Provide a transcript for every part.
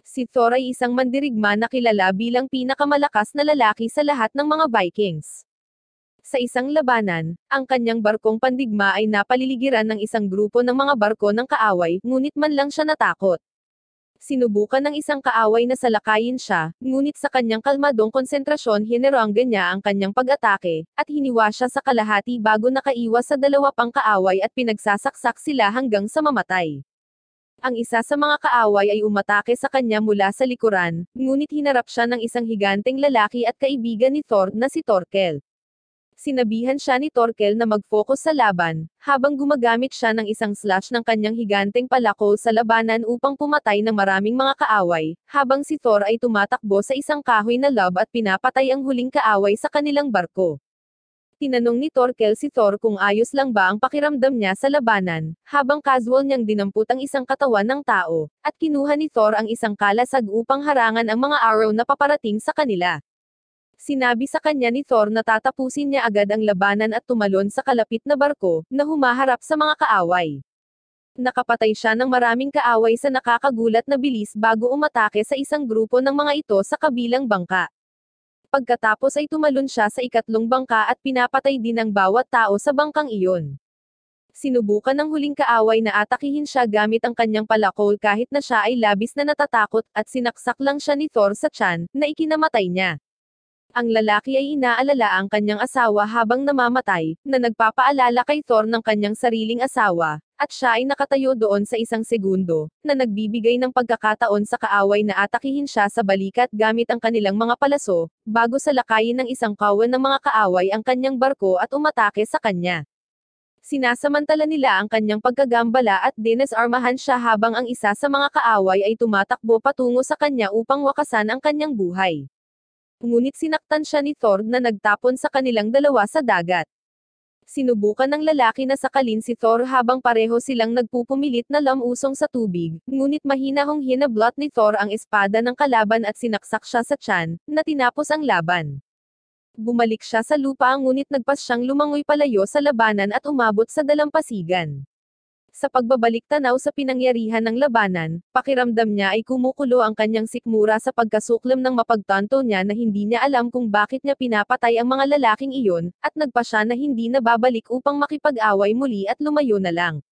Si Thor ay isang mandirigma na kilala bilang pinakamalakas na lalaki sa lahat ng mga Vikings. Sa isang labanan, ang kanyang barkong pandigma ay napaliligiran ng isang grupo ng mga barko ng kaaway, ngunit man lang siya natakot. Sinubukan ng isang kaaway na salakayin siya, ngunit sa kanyang kalmadong konsentrasyon hinerangga niya ang kanyang pag-atake, at hiniwa siya sa kalahati bago nakaiwas sa dalawa pang kaaway at pinagsasaksak sila hanggang sa mamatay. Ang isa sa mga kaaway ay umatake sa kanya mula sa likuran, ngunit hinarap siya ng isang higanteng lalaki at kaibigan ni Thor na si Torkel. Sinabihan siya ni Torkel na mag-focus sa laban, habang gumagamit siya ng isang slash ng kanyang higanteng palakol sa labanan upang pumatay ng maraming mga kaaway, habang si Thor ay tumatakbo sa isang kahoy na lob at pinapatay ang huling kaaway sa kanilang barko. Tinanong ni Torkel si Thor kung ayos lang ba ang pakiramdam niya sa labanan, habang casual niyang dinampot ang isang katawan ng tao, at kinuha ni Thor ang isang kalasag upang harangan ang mga arrow na paparating sa kanila. Sinabi sa kanya ni Thor na tatapusin niya agad ang labanan at tumalon sa kalapit na barko, na humaharap sa mga kaaway. Nakapatay siya ng maraming kaaway sa nakakagulat na bilis bago umatake sa isang grupo ng mga ito sa kabilang bangka. Pagkatapos ay tumalon siya sa ikatlong bangka at pinapatay din ang bawat tao sa bangkang iyon. Sinubukan ng huling kaaway na atakihin siya gamit ang kanyang palakol kahit na siya ay labis na natatakot, at sinaksak lang siya ni Thor sa tiyan, na ikinamatay niya. Ang lalaki ay inaalala ang kanyang asawa habang namamatay, na nagpapaalala kay Thor ng kanyang sariling asawa, at siya ay nakatayo doon sa isang segundo, na nagbibigay ng pagkakataon sa kaaway na atakihin siya sa balikat gamit ang kanilang mga palaso, bago salakayin ng isang kawan ng mga kaaway ang kanyang barko at umatake sa kanya. Sinasamantala nila ang kanyang pagkagambala at dinesarmahan siya habang ang isa sa mga kaaway ay tumatakbo patungo sa kanya upang wakasan ang kanyang buhay. Ngunit sinaktan siya ni Thor na nagtapon sa kanilang dalawa sa dagat. Sinubukan ng lalaki na sakalin si Thor habang pareho silang nagpupumilit na lamusong sa tubig, ngunit mahinahong hinablot ni Thor ang espada ng kalaban at sinaksak siya sa tiyan, na tinapos ang laban. Bumalik siya sa lupa ngunit nagpas siyang lumangoy palayo sa labanan at umabot sa dalampasigan. Sa pagbabalik tanaw sa pinangyarihan ng labanan, pakiramdam niya ay kumukulo ang kanyang sikmura sa pagkasuklam ng mapagtanto niya na hindi niya alam kung bakit niya pinapatay ang mga lalaking iyon, at nagpa siya na hindi na babalik upang makipag-away muli at lumayo na lang.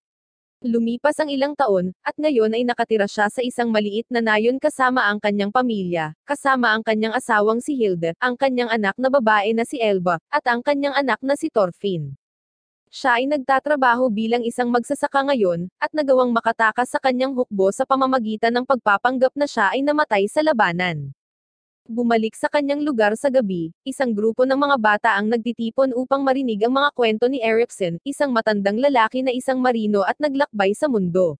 Lumipas ang ilang taon, at ngayon ay nakatira siya sa isang maliit na nayon kasama ang kanyang pamilya, kasama ang kanyang asawang si Hilde, ang kanyang anak na babae na si Elba, at ang kanyang anak na si Thorfinn. Siya ay nagtatrabaho bilang isang magsasaka ngayon, at nagawang makatakas sa kanyang hukbo sa pamamagitan ng pagpapanggap na siya ay namatay sa labanan. Bumalik sa kanyang lugar sa gabi, isang grupo ng mga bata ang nagtitipon upang marinig ang mga kwento ni Erickson, isang matandang lalaki na isang marino at naglakbay sa mundo.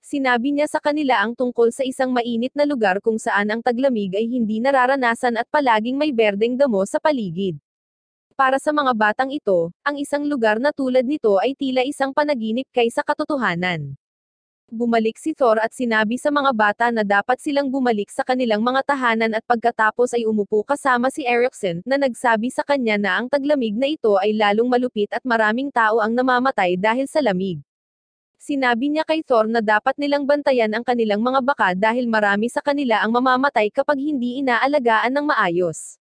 Sinabi niya sa kanila ang tungkol sa isang mainit na lugar kung saan ang taglamig ay hindi nararanasan at palaging may berdeng damo sa paligid. Para sa mga batang ito, ang isang lugar na tulad nito ay tila isang panaginip kaysa katotohanan. Bumalik si Thor at sinabi sa mga bata na dapat silang bumalik sa kanilang mga tahanan at pagkatapos ay umupo kasama si Erickson, na nagsabi sa kanya na ang taglamig na ito ay lalong malupit at maraming tao ang namamatay dahil sa lamig. Sinabi niya kay Thor na dapat nilang bantayan ang kanilang mga baka dahil marami sa kanila ang mamamatay kapag hindi inaalagaan ng maayos.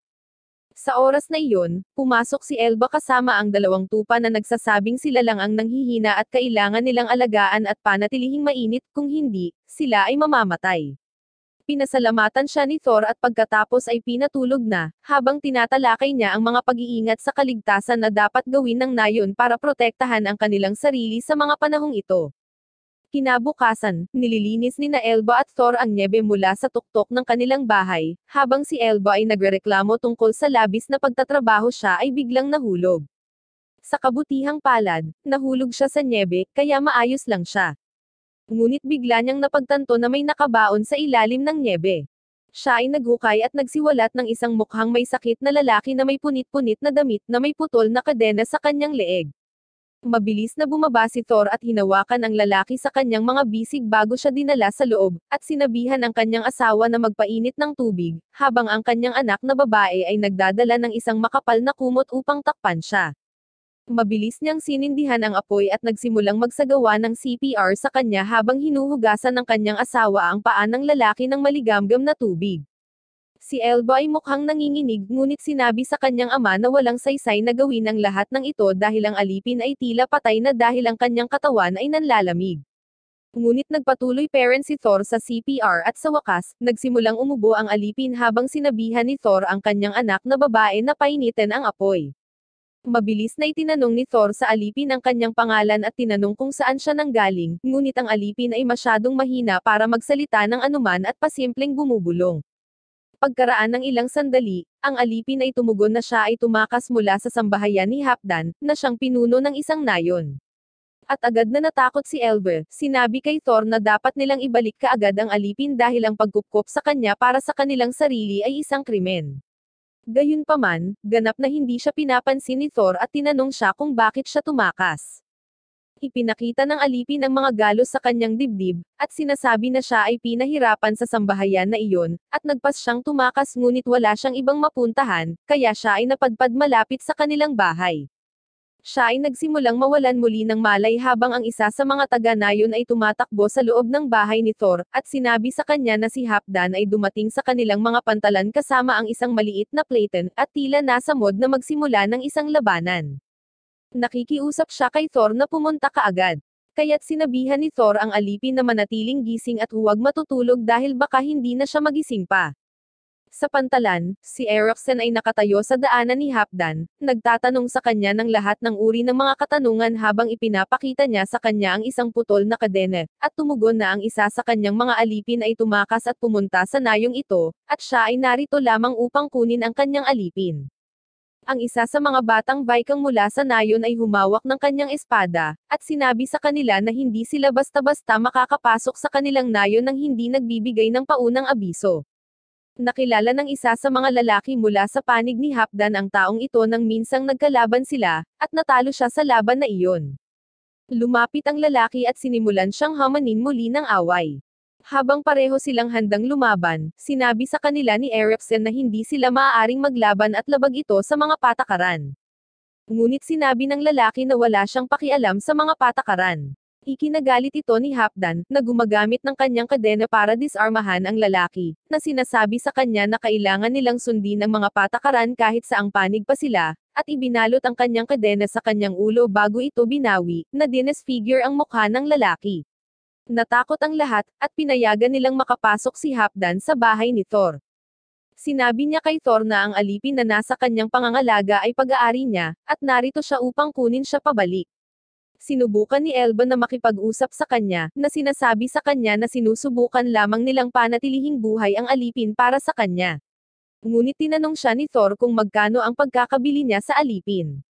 Sa oras na iyon, pumasok si Elba kasama ang dalawang tupa na nagsasabing sila lang ang nanghihina at kailangan nilang alagaan at panatilihing mainit, kung hindi, sila ay mamamatay. Pinasalamatan siya ni Thor at pagkatapos ay pinatulog na, habang tinatalakay niya ang mga pag-iingat sa kaligtasan na dapat gawin ng nayon para protektahan ang kanilang sarili sa mga panahong ito. Kinabukasan, nililinis ni na Elba at Thor ang nyebe mula sa tuktok ng kanilang bahay, habang si Elba ay nagrereklamo tungkol sa labis na pagtatrabaho siya ay biglang nahulog. Sa kabutihang palad, nahulog siya sa nyebe, kaya maayos lang siya. Ngunit bigla niyang napagtanto na may nakabaon sa ilalim ng nyebe. Siya ay naghukay at nagsiwalat ng isang mukhang may sakit na lalaki na may punit-punit na damit na may putol na kadena sa kanyang leeg. Mabilis na bumaba si Thor at hinawakan ang lalaki sa kanyang mga bisig bago siya dinala sa loob, at sinabihan ang kanyang asawa na magpainit ng tubig, habang ang kanyang anak na babae ay nagdadala ng isang makapal na kumot upang takpan siya. Mabilis niyang sinindihan ang apoy at nagsimulang magsagawa ng CPR sa kanya habang hinuhugasan ng kanyang asawa ang paa ng lalaki ng maligamgam na tubig. Si Elba ay mukhang nanginginig ngunit sinabi sa kanyang ama na walang saysay na gawin ang lahat ng ito dahil ang alipin ay tila patay na dahil ang kanyang katawan ay nanlalamig. Ngunit nagpatuloy parent si Thor sa CPR at sa wakas, nagsimulang umubo ang alipin habang sinabihan ni Thor ang kanyang anak na babae na painitin ang apoy. Mabilis na itinanong ni Thor sa alipin ang kanyang pangalan at tinanong kung saan siya nanggaling, ngunit ang alipin ay masyadong mahina para magsalita ng anuman at pasimpleng bumubulong. Pagkaraan ng ilang sandali, ang alipin ay tumugon na siya ay tumakas mula sa sambahayan ni Halfdan, na siyang pinuno ng isang nayon. At agad na natakot si Elber, sinabi kay Thor na dapat nilang ibalik kaagad ang alipin dahil ang pagkupkop sa kanya para sa kanilang sarili ay isang krimen. Gayunpaman, ganap na hindi siya pinapansin ni Thor at tinanong siya kung bakit siya tumakas. Ipinakita ng alipin ang mga galos sa kanyang dibdib, at sinasabi na siya ay pinahirapan sa sambahayan na iyon, at nagpas siyang tumakas ngunit wala siyang ibang mapuntahan, kaya siya ay napadpad malapit sa kanilang bahay. Siya ay nagsimulang mawalan muli ng malay habang ang isa sa mga taga-nayon ay tumatakbo sa loob ng bahay ni Thor, at sinabi sa kanya na si Halfdan ay dumating sa kanilang mga pantalan kasama ang isang maliit na platen, at tila nasa mod na magsimula ng isang labanan. Nakikiusap siya kay Thor na pumunta kaagad. Kaya't sinabihan ni Thor ang alipin na manatiling gising at huwag matutulog dahil baka hindi na siya magising pa. Sa pantalan, si Eriksen ay nakatayo sa daanan ni Halfdan, nagtatanong sa kanya ng lahat ng uri ng mga katanungan habang ipinapakita niya sa kanya ang isang putol na kadena, at tumugon na ang isa sa kanyang mga alipin ay tumakas at pumunta sa nayong ito, at siya ay narito lamang upang kunin ang kanyang alipin. Ang isa sa mga batang Viking mula sa nayon ay humawak ng kanyang espada, at sinabi sa kanila na hindi sila basta-basta makakapasok sa kanilang nayon nang hindi nagbibigay ng paunang abiso. Nakilala ng isa sa mga lalaki mula sa panig ni Halfdan ang taong ito nang minsang nagkalaban sila, at natalo siya sa laban na iyon. Lumapit ang lalaki at sinimulan siyang hamanin muli ng away. Habang pareho silang handang lumaban, sinabi sa kanila ni Eriksen na hindi sila maaaring maglaban at labag ito sa mga patakaran. Ngunit sinabi ng lalaki na wala siyang pakialam sa mga patakaran. Ikinagalit ito ni Halfdan, na gumagamit ng kanyang kadena para disarmahan ang lalaki, na sinasabi sa kanya na kailangan nilang sundin ang mga patakaran kahit saang panig pa sila, at ibinalot ang kanyang kadena sa kanyang ulo bago ito binawi, na dinesfigure ang mukha ng lalaki. Natakot ang lahat, at pinayagan nilang makapasok si Halfdan sa bahay ni Thor. Sinabi niya kay Thor na ang alipin na nasa kanyang pangangalaga ay pag-aari niya, at narito siya upang kunin siya pabalik. Sinubukan ni Elba na makipag-usap sa kanya, na sinasabi sa kanya na sinusubukan lamang nilang panatilihing buhay ang alipin para sa kanya. Ngunit tinanong siya ni Thor kung magkano ang pagkakabili niya sa alipin.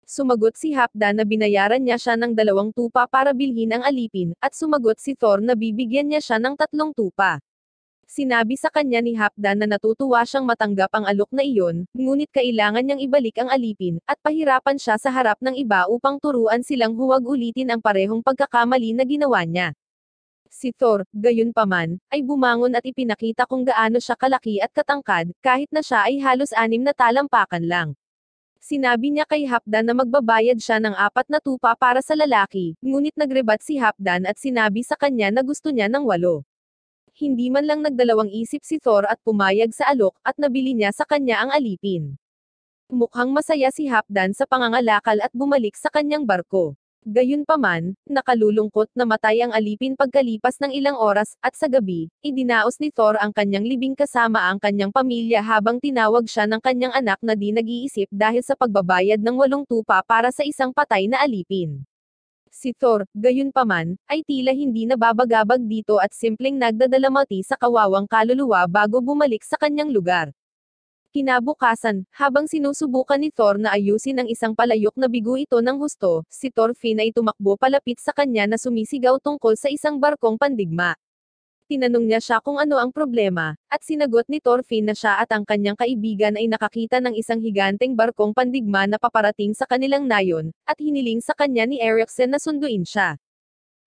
Sumagot si Halfdan na binayaran niya siya ng 2 tupa para bilhin ang alipin, at sumagot si Thor na bibigyan niya siya ng 3 tupa. Sinabi sa kanya ni Halfdan na natutuwa siyang matanggap ang alok na iyon, ngunit kailangan niyang ibalik ang alipin, at pahirapan siya sa harap ng iba upang turuan silang huwag ulitin ang parehong pagkakamali na ginawa niya. Si Thor, gayunpaman, ay bumangon at ipinakita kung gaano siya kalaki at katangkad, kahit na siya ay halos 6 na talampakan lang. Sinabi niya kay Halfdan na magbabayad siya ng 4 na tupa para sa lalaki, ngunit nagrebat si Halfdan at sinabi sa kanya na gusto niya ng 8. Hindi man lang nagdalawang isip si Thor at pumayag sa alok, at nabili niya sa kanya ang alipin. Mukhang masaya si Halfdan sa pangangalakal at bumalik sa kanyang barko. Gayunpaman, nakalulungkot na matay ang alipin pagkalipas ng ilang oras, at sa gabi, idinaos ni Thor ang kanyang libing kasama ang kanyang pamilya habang tinawag siya ng kanyang anak na di nag-iisip dahil sa pagbabayad ng 8 tupa para sa isang patay na alipin. Si Thor, gayunpaman, ay tila hindi nababagabag dito at simpleng nagdadalamati sa kawawang kaluluwa bago bumalik sa kanyang lugar. Kinabukasan, habang sinusubukan ni Thor na ayusin ang isang palayok na bigo ito ng husto, si Thorfinn ay tumakbo palapit sa kanya na sumisigaw tungkol sa isang barkong pandigma. Tinanong niya siya kung ano ang problema, at sinagot ni Thorfinn na siya at ang kanyang kaibigan ay nakakita ng isang higanteng barkong pandigma na paparating sa kanilang nayon, at hiniling sa kanya ni Eriksen na sunduin siya.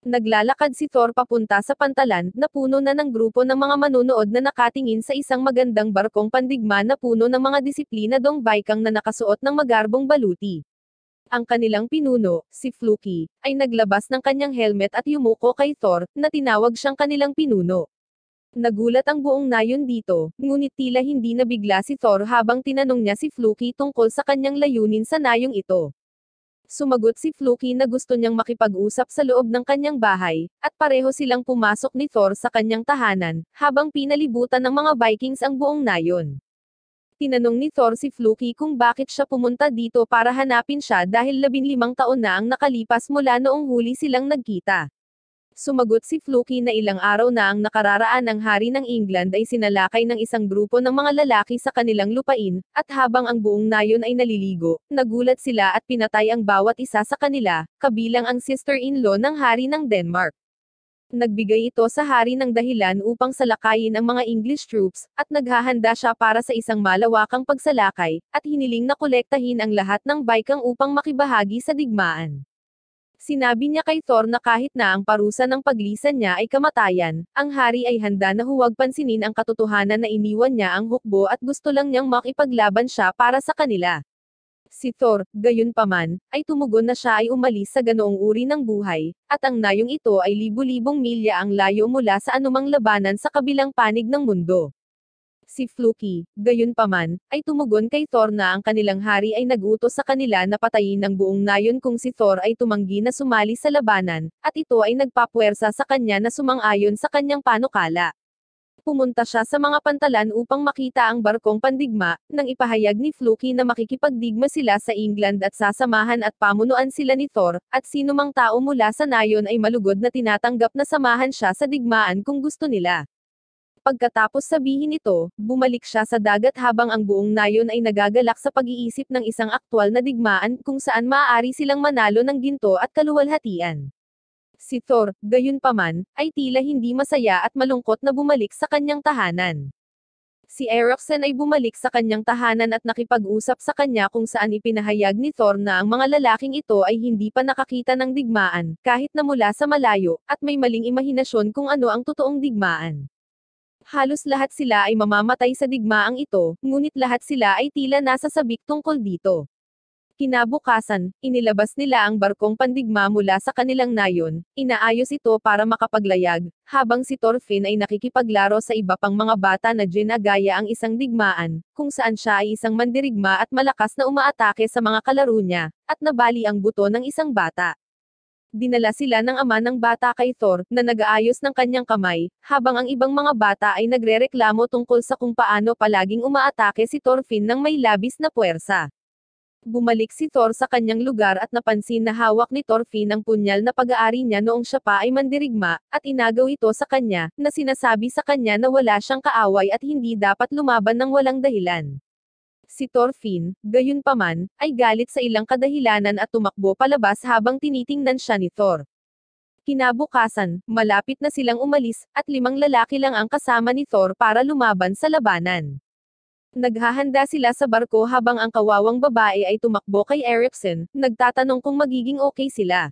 Naglalakad si Thor papunta sa pantalan, na puno na ng grupo ng mga manunood na nakatingin sa isang magandang barkong pandigma na puno ng mga disiplinadong Viking na nakasuot ng magarbong baluti. Ang kanilang pinuno, si Floki, ay naglabas ng kanyang helmet at yumuko kay Thor, na tinawag siyang kanilang pinuno. Nagulat ang buong nayon dito, ngunit tila hindi nabigla si Thor habang tinanong niya si Floki tungkol sa kanyang layunin sa nayong ito. Sumagot si Floki na gusto niyang makipag-usap sa loob ng kanyang bahay, at pareho silang pumasok ni Thor sa kanyang tahanan, habang pinalibutan ng mga Vikings ang buong nayon. Tinanong ni Thor si Floki kung bakit siya pumunta dito para hanapin siya dahil 15 taon na ang nakalipas mula noong huli silang nagkita. Sumagot si Floki na ilang araw na ang nakararaan ang hari ng England ay sinalakay ng isang grupo ng mga lalaki sa kanilang lupain, at habang ang buong nayon ay naliligo, nagulat sila at pinatay ang bawat isa sa kanila, kabilang ang sister-in-law ng hari ng Denmark. Nagbigay ito sa hari ng dahilan upang salakayin ang mga English troops, at naghahanda siya para sa isang malawakang pagsalakay, at hiniling na kolektahin ang lahat ng Viking upang makibahagi sa digmaan. Sinabi niya kay Thor na kahit na ang parusa ng paglisan niya ay kamatayan, ang hari ay handa na huwag pansinin ang katotohanan na iniwan niya ang hukbo at gusto lang niyang makipaglaban siya para sa kanila. Si Thor, gayunpaman, ay tumugon na siya ay umalis sa ganoong uri ng buhay, at ang nayong ito ay libu-libong milya ang layo mula sa anumang labanan sa kabilang panig ng mundo. Si Floki, gayunpaman, ay tumugon kay Thor na ang kanilang hari ay nag-utos sa kanila na patayin ng buong nayon kung si Thor ay tumanggi na sumali sa labanan, at ito ay nagpapuwersa sa kanya na sumang-ayon sa kanyang panukala. Pumunta siya sa mga pantalan upang makita ang barkong pandigma, nang ipahayag ni Floki na makikipagdigma sila sa England at sasamahan at pamunuan sila ni Thor, at sinumang tao mula sa nayon ay malugod na tinatanggap na samahan siya sa digmaan kung gusto nila. Pagkatapos sabihin ito, bumalik siya sa dagat habang ang buong nayon ay nagagalak sa pag-iisip ng isang aktwal na digmaan kung saan maaari silang manalo ng ginto at kaluwalhatian. Si Thor, gayunpaman, ay tila hindi masaya at malungkot na bumalik sa kanyang tahanan. Si Eriksen ay bumalik sa kanyang tahanan at nakipag-usap sa kanya kung saan ipinahayag ni Thor na ang mga lalaking ito ay hindi pa nakakita ng digmaan, kahit na mula sa malayo, at may maling imahinasyon kung ano ang totoong digmaan. Halos lahat sila ay mamamatay sa digmaang ito, ngunit lahat sila ay tila nasa sabik tungkol dito. Kinabukasan, inilabas nila ang barkong pandigma mula sa kanilang nayon, inaayos ito para makapaglayag, habang si Thorfinn ay nakikipaglaro sa iba pang mga bata na ginagaya ang isang digmaan, kung saan siya ay isang mandirigma at malakas na umaatake sa mga kalaro niya, at nabali ang buto ng isang bata. Dinala sila ng ama ng bata kay Thor, na nag-aayos ng kanyang kamay, habang ang ibang mga bata ay nagrereklamo tungkol sa kung paano palaging umaatake si Thorfinn ng may labis na puwersa. Bumalik si Thor sa kanyang lugar at napansin na hawak ni Thorfinn ang punyal na pag-aari niya noong siya pa ay mandirigma, at inagaw ito sa kanya, na sinasabi sa kanya na wala siyang kaaway at hindi dapat lumaban ng walang dahilan. Si Thorfinn, gayunpaman, ay galit sa ilang kadahilanan at tumakbo palabas habang tinitingnan siya ni Thor. Kinabukasan, malapit na silang umalis, at 5 lalaki lang ang kasama ni Thor para lumaban sa labanan. Naghahanda sila sa barko habang ang kawawang babae ay tumakbo kay Eriksen, nagtatanong kung magiging okay sila.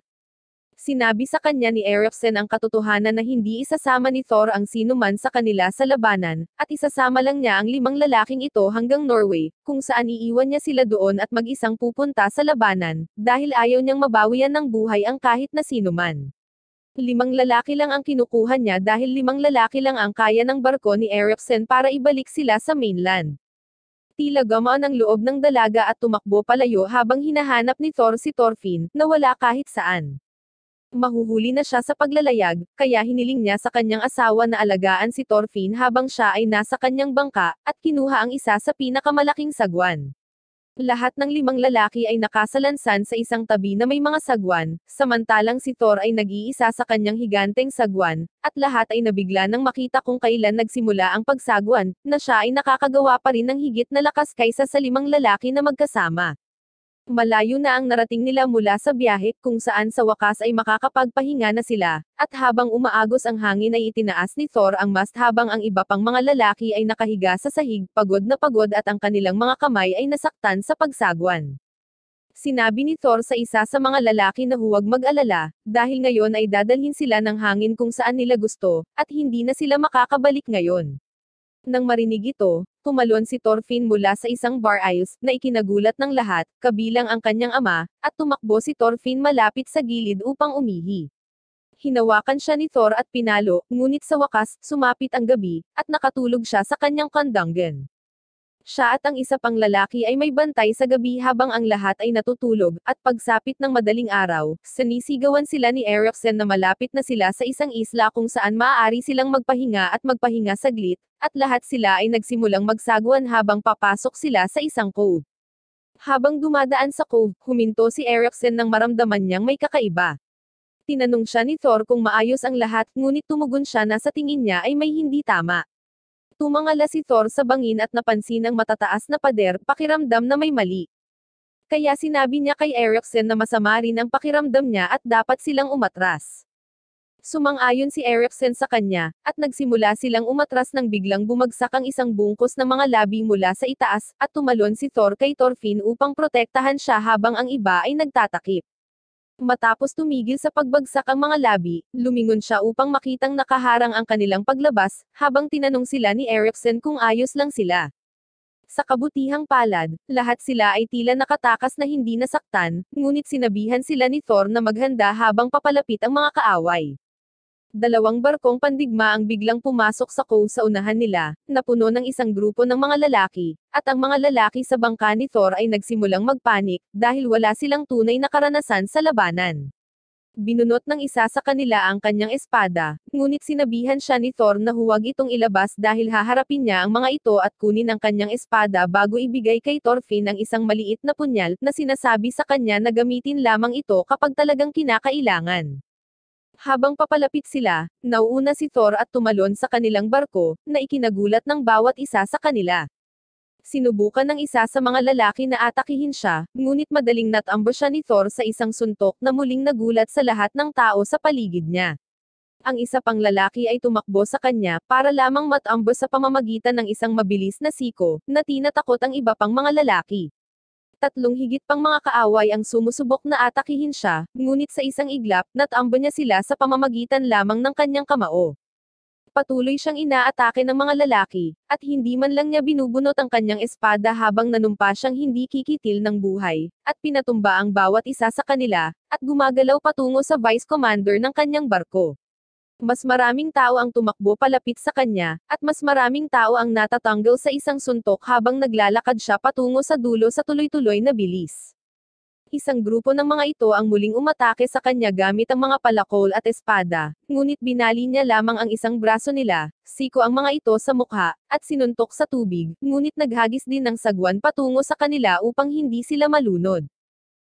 Sinabi sa kanya ni Eriksen ang katotohanan na hindi isasama ni Thor ang sino man sa kanila sa labanan, at isasama lang niya ang 5 lalaking ito hanggang Norway, kung saan iiwan niya sila doon at mag-isang pupunta sa labanan, dahil ayaw niyang mabawian ng buhay ang kahit na sino man. 5 lalaki lang ang kinukuha niya dahil 5 lalaki lang ang kaya ng barko ni Eriksen para ibalik sila sa mainland. Tila gumaan ang loob ng dalaga at tumakbo palayo habang hinahanap ni Thor si Thorfinn, na wala kahit saan. Mahuhuli na siya sa paglalayag, kaya hiniling niya sa kanyang asawa na alagaan si Thorfinn habang siya ay nasa kanyang bangka, at kinuha ang isa sa pinakamalaking sagwan. Lahat ng 5 lalaki ay nakasalansan sa isang tabi na may mga sagwan, samantalang si Thor ay nag-iisa sa kanyang higanteng sagwan, at lahat ay nabigla nang makita kung kailan nagsimula ang pagsagwan, na siya ay nakakagawa pa rin ng higit na lakas kaysa sa 5 lalaki na magkasama. Malayo na ang narating nila mula sa biyahe, kung saan sa wakas ay makakapagpahinga na sila, at habang umaagos ang hangin ay itinaas ni Thor ang mast habang ang iba pang mga lalaki ay nakahiga sa sahig, pagod na pagod at ang kanilang mga kamay ay nasaktan sa pagsagwan. Sinabi ni Thor sa isa sa mga lalaki na huwag mag-alala, dahil ngayon ay dadalhin sila ng hangin kung saan nila gusto, at hindi na sila makakabalik ngayon. Nang marinig ito, tumalon si Thorfinn mula sa isang bar aisles, na ikinagulat ng lahat, kabilang ang kanyang ama, at tumakbo si Thorfinn malapit sa gilid upang umihi. Hinawakan siya ni Thor at pinalo, ngunit sa wakas, sumapit ang gabi, at nakatulog siya sa kanyang kandanggan. Siya at ang isa pang lalaki ay may bantay sa gabi habang ang lahat ay natutulog, at pagsapit ng madaling araw, sinisigawan sila ni Eriksen na malapit na sila sa isang isla kung saan maaari silang magpahinga at magpahinga saglit, at lahat sila ay nagsimulang magsagwan habang papasok sila sa isang cove. Habang dumadaan sa cove, huminto si Eriksen nang maramdaman niyang may kakaiba. Tinanong siya ni Thor kung maayos ang lahat, ngunit tumugon siya na sa tingin niya ay may hindi tama. Tumangala si Thor sa bangin at napansin ang matataas na pader, pakiramdam na may mali. Kaya sinabi niya kay Eriksen na masama rin ang pakiramdam niya at dapat silang umatras. Sumang-ayon si Eriksen sa kanya, at nagsimula silang umatras nang biglang bumagsak ang isang bungkos ng mga labi mula sa itaas, at tumalon si Thor kay Thorfinn upang protektahan siya habang ang iba ay nagtatakip. Matapos tumigil sa pagbagsak ang mga labi, lumingon siya upang makitang nakaharang ang kanilang paglabas, habang tinanong sila ni Eriksen kung ayos lang sila. Sa kabutihang palad, lahat sila ay tila nakatakas na hindi nasaktan, ngunit sinabihan sila ni Thor na maghanda habang papalapit ang mga kaaway. Dalawang barkong pandigma ang biglang pumasok sa cove sa unahan nila, na puno ng isang grupo ng mga lalaki, at ang mga lalaki sa bangka ni Thor ay nagsimulang magpanik, dahil wala silang tunay na karanasan sa labanan. Binunot ng isa sa kanila ang kanyang espada, ngunit sinabihan siya ni Thor na huwag itong ilabas dahil haharapin niya ang mga ito at kunin ang kanyang espada bago ibigay kay Thorfinn ang isang maliit na punyal, na sinasabi sa kanya na gamitin lamang ito kapag talagang kinakailangan. Habang papalapit sila, nauuna si Thor at tumalon sa kanilang barko, na ikinagulat ng bawat isa sa kanila. Sinubukan ng isa sa mga lalaki na atakihin siya, ngunit madaling natambo siya ni Thor sa isang suntok na muling nagulat sa lahat ng tao sa paligid niya. Ang isa pang lalaki ay tumakbo sa kanya, para lamang matambo sa pamamagitan ng isang mabilis na siko, na tinatakot ang iba pang mga lalaki. Tatlong higit pang mga kaaway ang sumusubok na atakihin siya, ngunit sa isang iglap, natambo niya sila sa pamamagitan lamang ng kanyang kamao. Patuloy siyang inaatake ng mga lalaki, at hindi man lang niya binubunot ang kanyang espada habang nanumpa siyang hindi kikitil ng buhay, at pinatumba ang bawat isa sa kanila, at gumagalaw patungo sa vice commander ng kanyang barko. Mas maraming tao ang tumakbo palapit sa kanya, at mas maraming tao ang natatanggal sa isang suntok habang naglalakad siya patungo sa dulo sa tuloy-tuloy na bilis. Isang grupo ng mga ito ang muling umatake sa kanya gamit ang mga palakol at espada, ngunit binali niya lamang ang isang braso nila, siko ang mga ito sa mukha, at sinuntok sa tubig, ngunit naghagis din ng sagwan patungo sa kanila upang hindi sila malunod.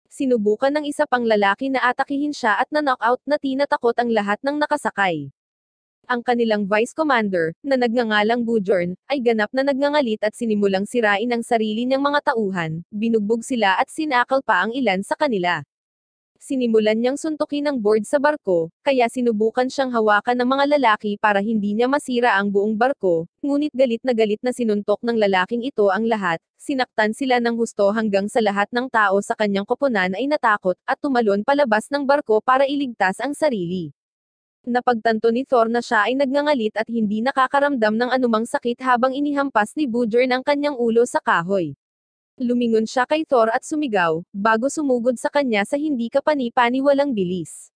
Sinubukan ng isa pang lalaki na atakihin siya at na-knockout na tinatakot ang lahat ng nakasakay. Ang kanilang vice commander, na nagngangalang Bjorn, ay ganap na nagngangalit at sinimulang sirain ang sarili niyang mga tauhan, binugbog sila at sinakal pa ang ilan sa kanila. Sinimulan niyang suntukin ang board sa barko, kaya sinubukan siyang hawakan ng mga lalaki para hindi niya masira ang buong barko, ngunit galit na sinuntok ng lalaking ito ang lahat, sinaktan sila ng husto hanggang sa lahat ng tao sa kanyang koponan ay natakot, at tumalon palabas ng barko para iligtas ang sarili. Napagtanto ni Thor na siya ay nagngangalit at hindi nakakaramdam ng anumang sakit habang inihampas ni Bjorn ang kanyang ulo sa kahoy. Lumingon siya kay Thor at sumigaw, bago sumugod sa kanya sa hindi kapani-paniwalang bilis.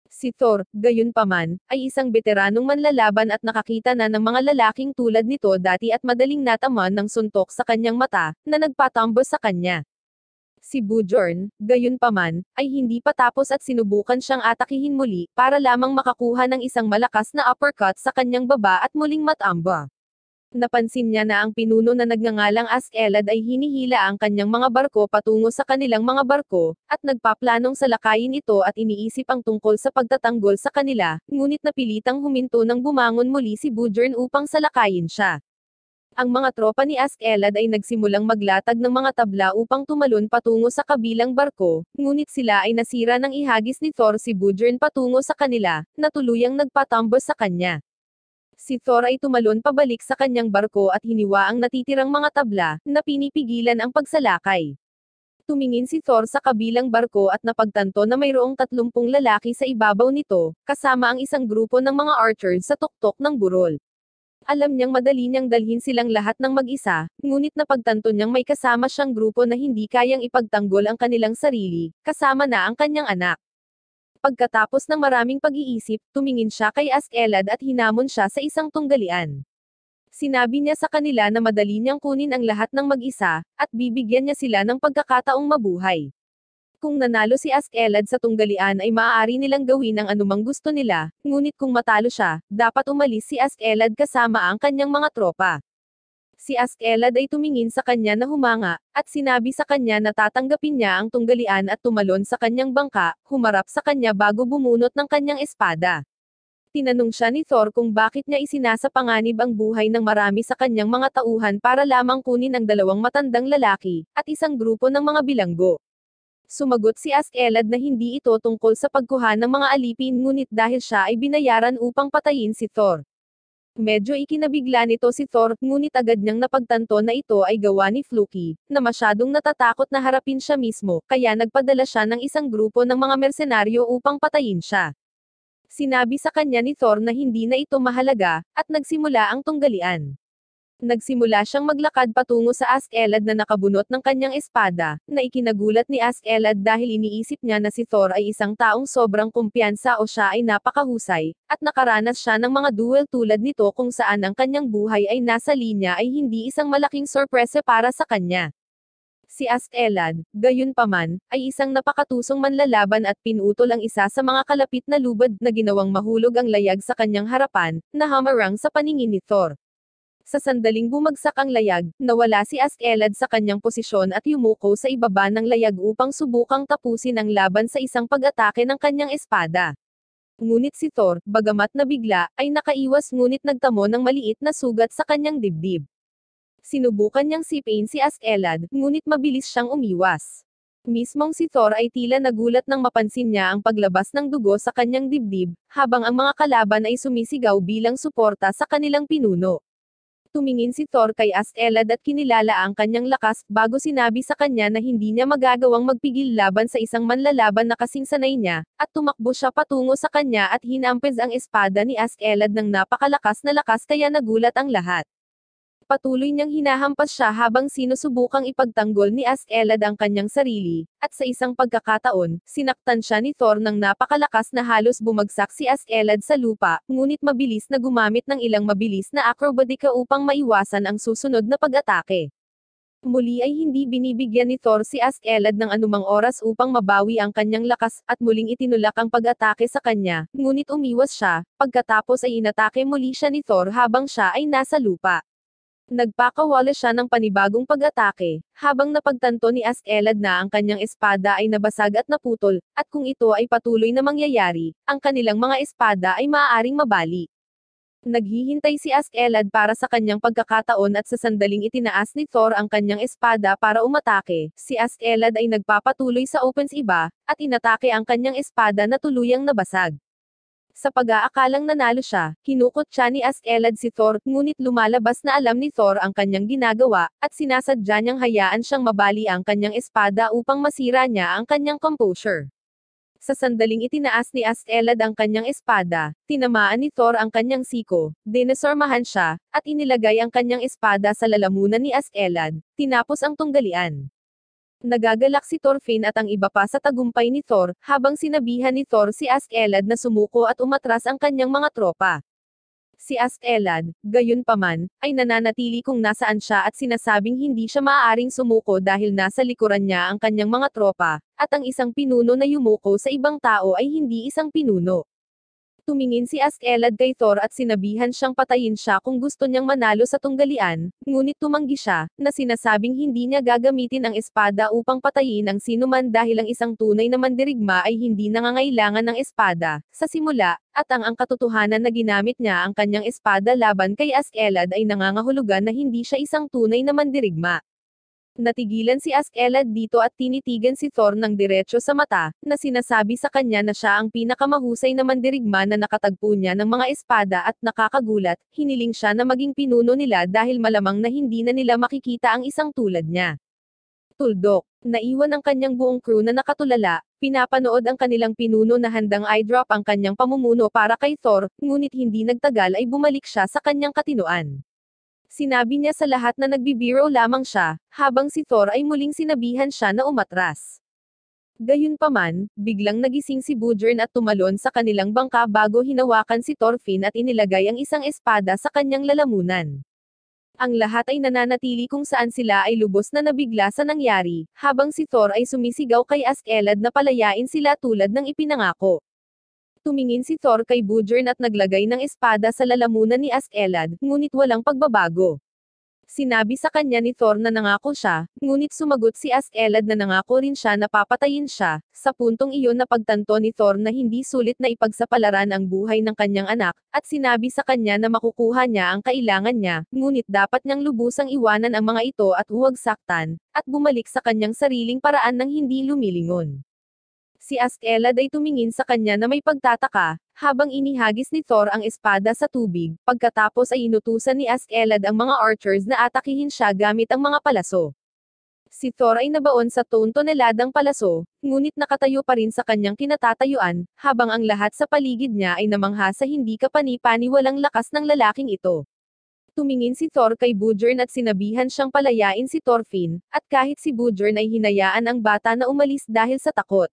Si Thor, gayunpaman, ay isang veteranong manlalaban at nakakita na ng mga lalaking tulad nito dati at madaling nataman ng suntok sa kanyang mata, na nagpatambo sa kanya. Si Bjorn, gayunpaman, ay hindi pa tapos at sinubukan siyang atakihin muli, para lamang makakuha ng isang malakas na uppercut sa kanyang baba at muling matamba. Napansin niya na ang pinuno na nagngangalang Askeladd ay hinihila ang kanyang mga barko patungo sa kanilang mga barko, at nagpaplanong salakayin ito at iniisip ang tungkol sa pagtatanggol sa kanila, ngunit napilitang huminto nang bumangon muli si Bjorn upang salakayin siya. Ang mga tropa ni Askeladd ay nagsimulang maglatag ng mga tabla upang tumalon patungo sa kabilang barko, ngunit sila ay nasira ng ihagis ni Thor si Bjorn patungo sa kanila, na tuluyang nagpatambo sa kanya. Si Thor ay tumalon pabalik sa kanyang barko at hiniwa ang natitirang mga tabla, na pinipigilan ang pagsalakay. Tumingin si Thor sa kabilang barko at napagtanto na mayroong 30 lalaki sa ibabaw nito, kasama ang isang grupo ng mga archers sa tuktok ng burol. Alam niyang madali niyang dalhin silang lahat ng mag-isa, ngunit napagtanto niyang may kasama siyang grupo na hindi kayang ipagtanggol ang kanilang sarili, kasama na ang kanyang anak. Pagkatapos ng maraming pag-iisip, tumingin siya kay Askeladd at hinamon siya sa isang tunggalian. Sinabi niya sa kanila na madali niyang kunin ang lahat ng mag-isa, at bibigyan niya sila ng pagkakataong mabuhay. Kung nanalo si Askeladd sa tunggalian ay maaari nilang gawin ang anumang gusto nila, ngunit kung matalo siya, dapat umalis si Askeladd kasama ang kanyang mga tropa. Si Askeladd ay tumingin sa kanya na humanga, at sinabi sa kanya na tatanggapin niya ang tunggalian at tumalon sa kanyang bangka, humarap sa kanya bago bumunot ng kanyang espada. Tinanong siya ni Thor kung bakit niya isinasapanganib ang buhay ng marami sa kanyang mga tauhan para lamang kunin ang dalawang matandang lalaki, at isang grupo ng mga bilanggo. Sumagot si Askeladd na hindi ito tungkol sa pagkuha ng mga alipin ngunit dahil siya ay binayaran upang patayin si Thor. Medyo ikinabigla nito si Thor, ngunit agad niyang napagtanto na ito ay gawa ni Floki, na masyadong natatakot na harapin siya mismo, kaya nagpadala siya ng isang grupo ng mga mersenaryo upang patayin siya. Sinabi sa kanya ni Thor na hindi na ito mahalaga, at nagsimula ang tunggalian. Nagsimula siyang maglakad patungo sa Askeladd na nakabunot ng kanyang espada, na ikinagulat ni Askeladd dahil iniisip niya na si Thor ay isang taong sobrang kumpiyansa o siya ay napakahusay, at nakaranas siya ng mga duel tulad nito kung saan ang kanyang buhay ay nasa linya ay hindi isang malaking sorpresa para sa kanya. Si Askeladd, gayunpaman, ay isang napakatusong manlalaban at pinutol ang isa sa mga kalapit na lubad na ginawang mahulog ang layag sa kanyang harapan, na hamarang sa paningin ni Thor. Sa sandaling bumagsak ang layag, nawala si Askeladd sa kanyang posisyon at yumuko sa ibaba ng layag upang subukang tapusin ang laban sa isang pag-atake ng kanyang espada. Ngunit si Thor, bagamat nabigla, ay nakaiwas ngunit nagtamo ng maliit na sugat sa kanyang dibdib. Sinubukan niyang sipin si Askeladd, ngunit mabilis siyang umiwas. Mismong si Thor ay tila nagulat nang mapansin niya ang paglabas ng dugo sa kanyang dibdib, habang ang mga kalaban ay sumisigaw bilang suporta sa kanilang pinuno. Tumingin si Thor kay Askeladd at kinilala ang kanyang lakas, bago sinabi sa kanya na hindi niya magagawang magpigil laban sa isang manlalaban na kasing sanay niya, at tumakbo siya patungo sa kanya at hinampes ang espada ni Askeladd ng napakalakas na lakas kaya nagulat ang lahat. Patuloy niyang hinahampas siya habang sinusubukang ipagtanggol ni Askeladd ang kanyang sarili, at sa isang pagkakataon, sinaktan siya ni Thor ng napakalakas na halos bumagsak si Askeladd sa lupa, ngunit mabilis na gumamit ng ilang mabilis na akrobatika upang maiwasan ang susunod na pag-atake. Muli ay hindi binibigyan ni Thor si Askeladd ng anumang oras upang mabawi ang kanyang lakas, at muling itinulak ang pag-atake sa kanya, ngunit umiwas siya, pagkatapos ay inatake muli siya ni Thor habang siya ay nasa lupa. Nagpakawala siya ng panibagong pag-atake, habang napagtanto ni Askeladd na ang kanyang espada ay nabasag at naputol, at kung ito ay patuloy na mangyayari, ang kanilang mga espada ay maaaring mabali. Naghihintay si Askeladd para sa kanyang pagkakataon at sa sandaling itinaas ni Thor ang kanyang espada para umatake, si Askeladd ay nagpapatuloy sa offensiba, at inatake ang kanyang espada na tuluyang nabasag. Sa pag-aakalang nanalo siya, kinukot siya ni Askeladd si Thor, ngunit lumalabas na alam ni Thor ang kanyang ginagawa, at sinasadya niyang hayaan siyang mabali ang kanyang espada upang masira niya ang kanyang composure. Sa sandaling itinaas ni Askeladd ang kanyang espada, tinamaan ni Thor ang kanyang siko, dinosormahan siya, at inilagay ang kanyang espada sa lalamunan ni Askeladd, tinapos ang tunggalian. Nagagalak si Thorfinn at ang iba pa sa tagumpay ni Thor, habang sinabihan ni Thor si Askeladd na sumuko at umatras ang kanyang mga tropa. Si Askeladd, gayunpaman, ay nananatili kung nasaan siya at sinasabing hindi siya maaaring sumuko dahil nasa likuran niya ang kanyang mga tropa, at ang isang pinuno na yumuko sa ibang tao ay hindi isang pinuno. Tumingin si Askeladd kay Thor at sinabihan siyang patayin siya kung gusto niyang manalo sa tunggalian, ngunit tumanggi siya, na sinasabing hindi niya gagamitin ang espada upang patayin ang sinuman dahil ang isang tunay na mandirigma ay hindi nangangailangan ng espada, sa simula, at ang katotohanan na ginamit niya ang kanyang espada laban kay Askeladd ay nangangahulugan na hindi siya isang tunay na mandirigma. Natigilan si Askeladd dito at tinitigan si Thor ng diretso sa mata, na sinasabi sa kanya na siya ang pinakamahusay na mandirigma na nakatagpo niya ng mga espada at nakakagulat, hiniling siya na maging pinuno nila dahil malamang na hindi na nila makikita ang isang tulad niya. Tuldok. Naiwan ang kanyang buong crew na nakatulala, pinapanood ang kanilang pinuno na handang i-drop ang kanyang pamumuno para kay Thor, ngunit hindi nagtagal ay bumalik siya sa kanyang katinoan. Sinabi niya sa lahat na nagbibiro lamang siya, habang si Thor ay muling sinabihan siya na umatras. Gayunpaman, biglang nagising si Bujern at tumalon sa kanilang bangka bago hinawakan si Thorfinn at inilagay ang isang espada sa kanyang lalamunan. Ang lahat ay nananatili kung saan sila ay lubos na nabigla sa nangyari, habang si Thor ay sumisigaw kay Askeladd na palayain sila tulad ng ipinangako. Tumingin si Thor kay Bujern at naglagay ng espada sa lalamunan ni Askeladd, ngunit walang pagbabago. Sinabi sa kanya ni Thor na nangako siya, ngunit sumagot si Askeladd na nangako rin siya na papatayin siya. Sa puntong iyon napagtanto ni Thor na hindi sulit na ipagsapalaran ang buhay ng kanyang anak, at sinabi sa kanya na makukuha niya ang kailangan niya, ngunit dapat niyang lubusang iwanan ang mga ito at huwag saktan, at bumalik sa kanyang sariling paraan ng hindi lumilingon. Si Askeladd ay tumingin sa kanya na may pagtataka, habang inihagis ni Thor ang espada sa tubig, pagkatapos ay inutusan ni Askeladd ang mga archers na atakihin siya gamit ang mga palaso. Si Thor ay nabaon sa 2 toneladang palaso, ngunit nakatayo pa rin sa kanyang kinatatayuan, habang ang lahat sa paligid niya ay namangha sa hindi kapani-paniwalang lakas ng lalaking ito. Tumingin si Thor kay Bujern at sinabihan siyang palayain si Thorfinn, at kahit si Bujern ay hinayaan ang bata na umalis dahil sa takot.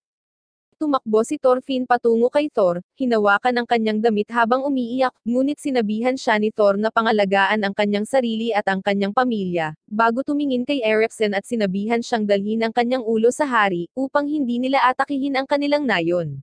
Tumakbo si Thorfinn patungo kay Thor, hinawakan ang kanyang damit habang umiiyak, ngunit sinabihan siya ni Thor na pangalagaan ang kanyang sarili at ang kanyang pamilya, bago tumingin kay Eriksen at sinabihan siyang dalhin ang kanyang ulo sa hari, upang hindi nila atakihin ang kanilang nayon.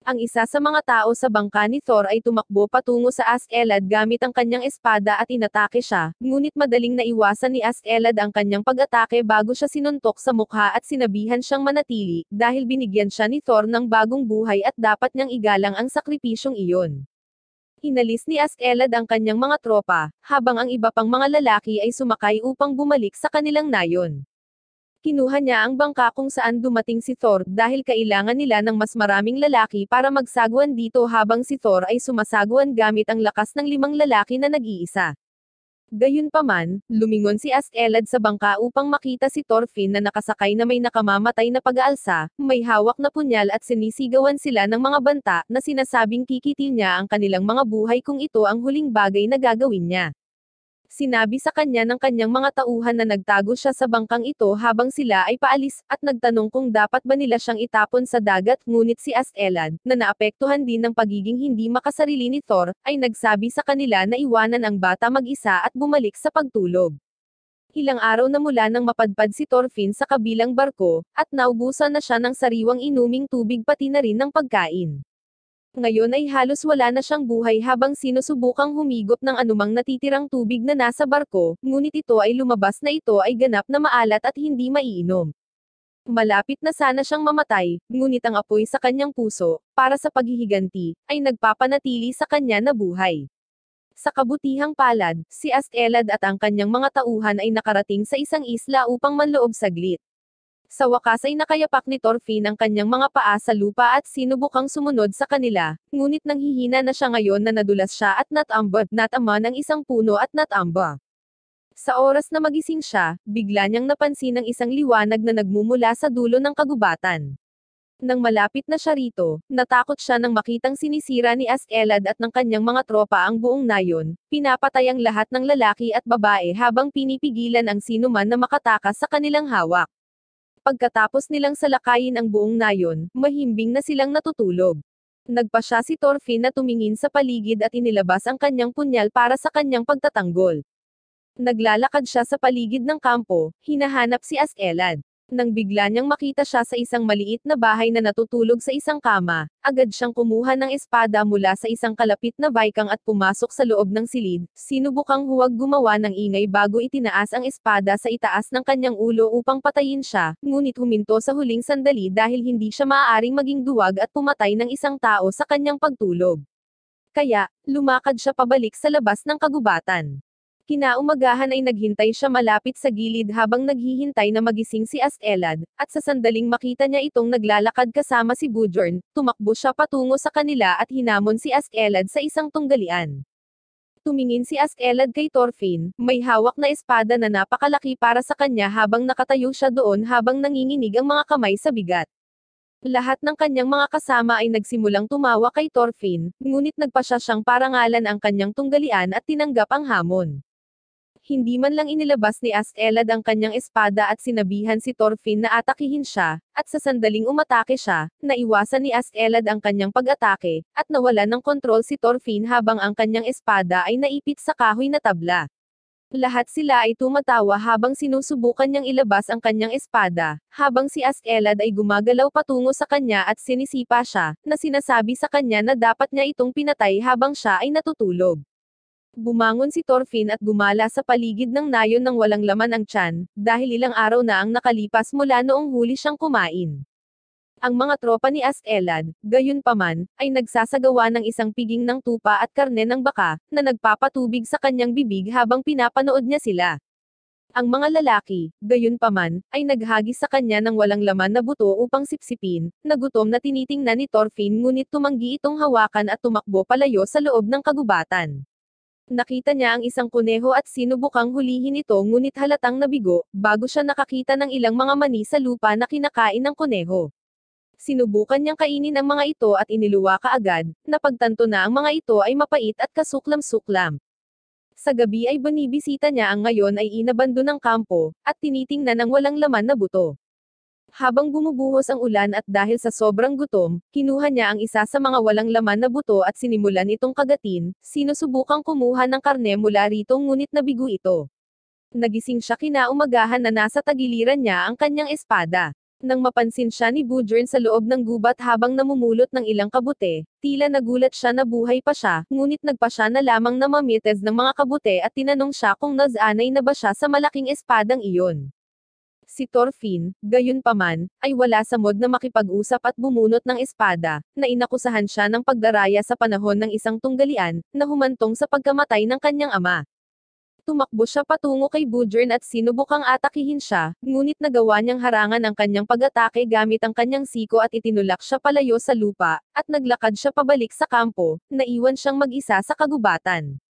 Ang isa sa mga tao sa bangka ni Thor ay tumakbo patungo sa Askeladd gamit ang kanyang espada at inatake siya, ngunit madaling naiwasan ni Askeladd ang kanyang pag-atake bago siya sinuntok sa mukha at sinabihan siyang manatili, dahil binigyan siya ni Thor ng bagong buhay at dapat niyang igalang ang sakripisyong iyon. Hinalis ni Askeladd ang kanyang mga tropa, habang ang iba pang mga lalaki ay sumakay upang bumalik sa kanilang nayon. Kinuha niya ang bangka kung saan dumating si Thor dahil kailangan nila ng mas maraming lalaki para magsagwan dito habang si Thor ay sumasagwan gamit ang lakas ng 5 lalaki na nag-iisa. Gayunpaman, lumingon si Askeladd sa bangka upang makita si Thorfinn na nakasakay na may nakamamatay na pag-aalsa, may hawak na punyal at sinisigawan sila ng mga banta na sinasabing kikitil niya ang kanilang mga buhay kung ito ang huling bagay na gagawin niya. Sinabi sa kanya ng kanyang mga tauhan na nagtago siya sa bangkang ito habang sila ay paalis, at nagtanong kung dapat ba nila siyang itapon sa dagat, ngunit si Askeladd, na naapektuhan din ng pagiging hindi makasarili ni Thor, ay nagsabi sa kanila na iwanan ang bata mag-isa at bumalik sa pagtulog. Ilang araw na mula nang mapadpad si Thorfinn sa kabilang barko, at naubusan na siya ng sariwang inuming tubig pati na rin ng pagkain. Ngayon ay halos wala na siyang buhay habang sinusubukang humigop ng anumang natitirang tubig na nasa barko, ngunit ito ay lumabas na ito ay ganap na maalat at hindi maiinom. Malapit na sana siyang mamatay, ngunit ang apoy sa kanyang puso, para sa paghihiganti, ay nagpapanatili sa kanya na buhay. Sa kabutihang palad, si Askeladd at ang kanyang mga tauhan ay nakarating sa isang isla upang manloob saglit. Sa wakas ay nakayapak ni Thorfinn ang kanyang mga paa sa lupa at sinubukang sumunod sa kanila, ngunit nanghihina na siya ngayon na nadulas siya at natama ng isang puno at natamba. Sa oras na magising siya, bigla niyang napansin ang isang liwanag na nagmumula sa dulo ng kagubatan. Nang malapit na siya rito, natakot siya nang makitang sinisira ni Askeladd at ng kanyang mga tropa ang buong nayon, pinapatay ang lahat ng lalaki at babae habang pinipigilan ang sinuman na makatakas sa kanilang hawak. Pagkatapos nilang salakayin ang buong nayon, mahimbing na silang natutulog. Nagpasya si Thorfinn na tumingin sa paligid at inilabas ang kanyang punyal para sa kanyang pagtatanggol. Naglalakad siya sa paligid ng kampo, hinahanap si Askeladd. Nang bigla niyang makita siya sa isang maliit na bahay na natutulog sa isang kama, agad siyang kumuha ng espada mula sa isang kalapit na baykang at pumasok sa loob ng silid, sinubukang huwag gumawa ng ingay bago itinaas ang espada sa itaas ng kanyang ulo upang patayin siya, ngunit huminto sa huling sandali dahil hindi siya maaaring maging duwag at pumatay ng isang tao sa kanyang pagtulog. Kaya, lumakad siya pabalik sa labas ng kagubatan. Kinaumagahan ay naghintay siya malapit sa gilid habang naghihintay na magising si Askeladd, at sa sandaling makita niya itong naglalakad kasama si Bujern, tumakbo siya patungo sa kanila at hinamon si Askeladd sa isang tunggalian. Tumingin si Askeladd kay Thorfinn, may hawak na espada na napakalaki para sa kanya habang nakatayo siya doon habang nanginginig ang mga kamay sa bigat. Lahat ng kanyang mga kasama ay nagsimulang tumawa kay Thorfinn, ngunit nagpasya siyang parangalan ang kanyang tunggalian at tinanggap ang hamon. Hindi man lang inilabas ni Askeladd ang kanyang espada at sinabihan si Thorfinn na atakihin siya, at sa sandaling umatake siya, naiwasan ni Askeladd ang kanyang pag-atake, at nawalan ng kontrol si Thorfinn habang ang kanyang espada ay naipit sa kahoy na tabla. Lahat sila ay tumatawa habang sinusubukan niyang ilabas ang kanyang espada, habang si Askeladd ay gumagalaw patungo sa kanya at sinisipa siya, na sinasabi sa kanya na dapat niya itong pinatay habang siya ay natutulog. Bumangon si Thorfinn at gumala sa paligid ng nayon ng walang laman ang tiyan, dahil ilang araw na ang nakalipas mula noong huli siyang kumain. Ang mga tropa ni Askeladd, gayunpaman, ay nagsasagawa ng isang piging ng tupa at karne ng baka, na nagpapatubig sa kanyang bibig habang pinapanood niya sila. Ang mga lalaki, gayunpaman, ay naghagis sa kanya ng walang laman na buto upang sipsipin, na gutom na tinitingnan ni Thorfinn ngunit tumanggi itong hawakan at tumakbo palayo sa loob ng kagubatan. Nakita niya ang isang kuneho at sinubukang hulihin ito ngunit halatang nabigo, bago siya nakakita ng ilang mga mani sa lupa na kinakain ng kuneho. Sinubukan niyang kainin ang mga ito at iniluwa kaagad, napagtanto na ang mga ito ay mapait at kasuklam-suklam. Sa gabi ay binibisita niya ang ngayon ay inabando ng kampo, at tinitingnan ng walang laman na buto. Habang bumubuhos ang ulan at dahil sa sobrang gutom, kinuha niya ang isa sa mga walang laman na buto at sinimulan itong kagatin, sinusubukang kumuha ng karne mula rito ngunit nabigo ito. Nagising siya kinaumagahan na nasa tagiliran niya ang kanyang espada. Nang mapansin siya ni Gudrun sa loob ng gubat habang namumulot ng ilang kabute, tila nagulat siya na buhay pa siya, ngunit nagpa siya na lamang na mamites ng mga kabute at tinanong siya kung nasanay na ba siya sa malaking espadang iyon. Si Thorfinn, gayunpaman, ay wala sa mod na makipag-usap at bumunot ng espada, na inakusahan siya ng pagdaraya sa panahon ng isang tunggalian, na humantong sa pagkamatay ng kanyang ama. Tumakbo siya patungo kay Gudrun at sinubukang atakihin siya, ngunit nagawa niyang harangan ang kanyang pag-atake gamit ang kanyang siko at itinulak siya palayo sa lupa, at naglakad siya pabalik sa kampo, naiwan siyang mag-isa sa kagubatan.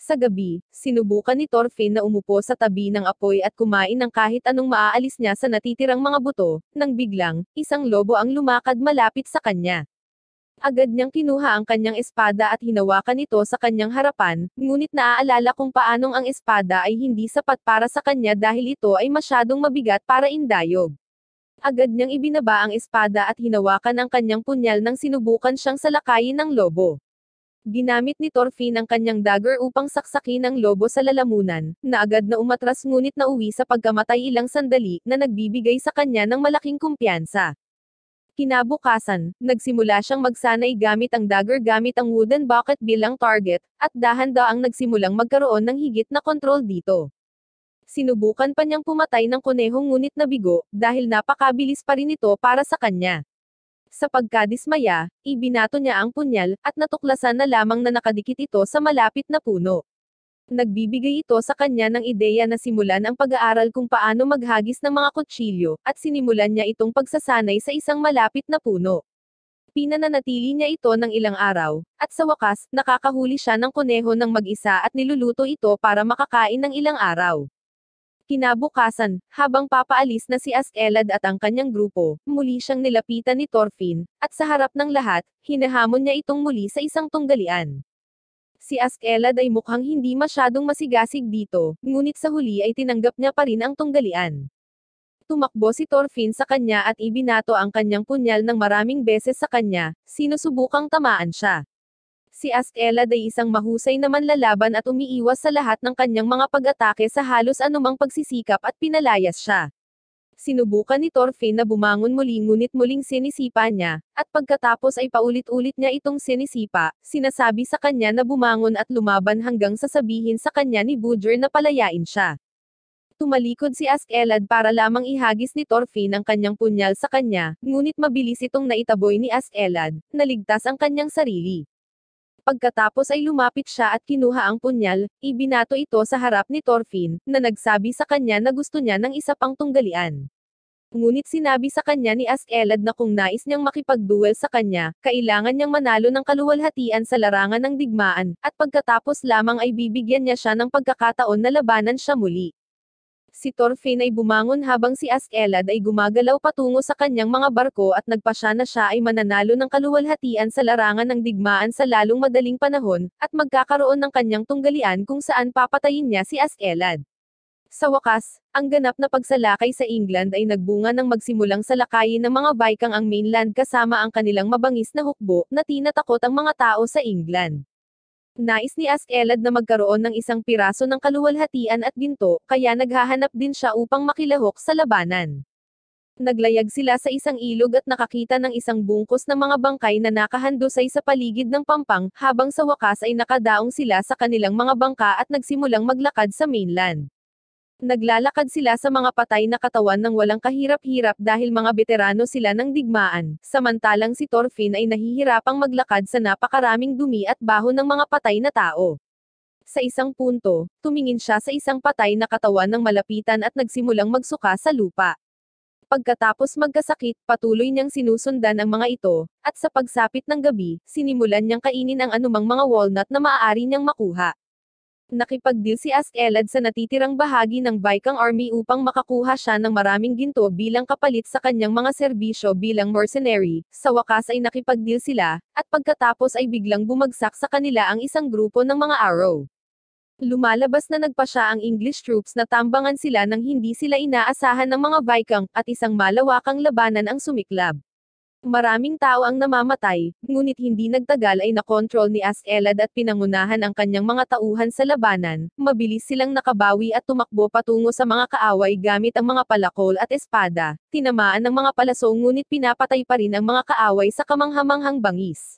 Sa gabi, sinubukan ni Thorfinn na umupo sa tabi ng apoy at kumain ng kahit anong maaalis niya sa natitirang mga buto, nang biglang, isang lobo ang lumakad malapit sa kanya. Agad niyang kinuha ang kanyang espada at hinawakan ito sa kanyang harapan, ngunit naaalala kung paanong ang espada ay hindi sapat para sa kanya dahil ito ay masyadong mabigat para indayog. Agad niyang ibinaba ang espada at hinawakan ang kanyang punyal nang sinubukan siyang salakayin ng lobo. Ginamit ni Thorfinn ang kanyang dagger upang saksakin ang lobo sa lalamunan, na agad na umatras ngunit nauwi sa pagkamatay ilang sandali, na nagbibigay sa kanya ng malaking kumpiyansa. Kinabukasan, nagsimula siyang magsanay gamit ang dagger gamit ang wooden bucket bilang target, at dahan-daang nagsimulang magkaroon ng higit na kontrol dito. Sinubukan pa niyang pumatay ng kuneho ngunit nabigo, dahil napakabilis pa rin ito para sa kanya. Sa pagkadismaya, ibinato niya ang punyal, at natuklasan na lamang na nakadikit ito sa malapit na puno. Nagbibigay ito sa kanya ng ideya na simulan ang pag-aaral kung paano maghagis ng mga kutsilyo, at sinimulan niya itong pagsasanay sa isang malapit na puno. Pinananatili niya ito ng ilang araw, at sa wakas, nakakahuli siya ng kuneho ng mag-isa at niluluto ito para makakain ng ilang araw. Kinabukasan, habang papaalis na si Askeladd at ang kanyang grupo, muli siyang nilapitan ni Thorfinn, at sa harap ng lahat, hinahamon niya itong muli sa isang tunggalian. Si Askeladd ay mukhang hindi masyadong masigasig dito, ngunit sa huli ay tinanggap niya pa rin ang tunggalian. Tumakbo si Thorfinn sa kanya at ibinato ang kanyang punyal ng maraming beses sa kanya, sinusubukang tamaan siya. Si Askeladd ay isang mahusay na manlalaban at umiiwas sa lahat ng kanyang mga pag-atake sa halos anumang pagsisikap at pinalayas siya. Sinubukan ni Thorfinn na bumangon muli ngunit muling sinisipa niya, at pagkatapos ay paulit-ulit niya itong sinisipa, sinasabi sa kanya na bumangon at lumaban hanggang sasabihin sa kanya ni Gudrun na palayain siya. Tumalikod si Askeladd para lamang ihagis ni Thorfinn ang kanyang punyal sa kanya, ngunit mabilis itong naitaboy ni Askeladd, naligtas ang kanyang sarili. Pagkatapos ay lumapit siya at kinuha ang punyal, ibinato ito sa harap ni Thorfinn, na nagsabi sa kanya na gusto niya ng isa pang tunggalian. Ngunit sinabi sa kanya ni Askeladd na kung nais niyang makipagduel sa kanya, kailangan niyang manalo ng kaluwalhatian sa larangan ng digmaan, at pagkatapos lamang ay bibigyan niya siya ng pagkakataon na labanan siya muli. Si Thorfinn ay bumangon habang si Askeladd ay gumagalaw patungo sa kanyang mga barko at nagpasya na siya ay mananalo ng kaluwalhatian sa larangan ng digmaan sa lalong madaling panahon, at magkakaroon ng kanyang tunggalian kung saan papatayin niya si Askeladd. Sa wakas, ang ganap na pagsalakay sa England ay nagbunga ng magsimulang salakayin ng mga Vikings ang mainland kasama ang kanilang mabangis na hukbo, na tinatakot ang mga tao sa England. Nais ni Askeladd na magkaroon ng isang piraso ng kaluwalhatian at ginto, kaya naghahanap din siya upang makilahok sa labanan. Naglayag sila sa isang ilog at nakakita ng isang bungkus ng mga bangkay na nakahandusay sa paligid ng pampang, habang sa wakas ay nakadaong sila sa kanilang mga bangka at nagsimulang maglakad sa mainland. Naglalakad sila sa mga patay na katawan ng walang kahirap-hirap dahil mga veterano sila ng digmaan, samantalang si Thorfinn ay nahihirapang maglakad sa napakaraming dumi at baho ng mga patay na tao. Sa isang punto, tumingin siya sa isang patay na katawan ng malapitan at nagsimulang magsuka sa lupa. Pagkatapos magkasakit, patuloy niyang sinusundan ang mga ito, at sa pagsapit ng gabi, sinimulan niyang kainin ang anumang mga walnut na maaari niyang makuha. Nakipagdeal si Askeladd sa natitirang bahagi ng Viking army upang makakuha siya ng maraming ginto bilang kapalit sa kanyang mga serbisyo bilang mercenary. Sa wakas ay nakipagdeal sila, at pagkatapos ay biglang bumagsak sa kanila ang isang grupo ng mga arrow. Lumalabas na nagpasya ang English troops na tambangan sila nang hindi sila inaasahan ng mga Viking, at isang malawakang labanan ang sumiklab. Maraming tao ang namamatay, ngunit hindi nagtagal ay nakontrol ni Askeladd at pinangunahan ang kanyang mga tauhan sa labanan. Mabilis silang nakabawi at tumakbo patungo sa mga kaaway gamit ang mga palakol at espada. Tinamaan ng mga palaso ngunit pinapatay pa rin ang mga kaaway sa kamanghamanghang bangis.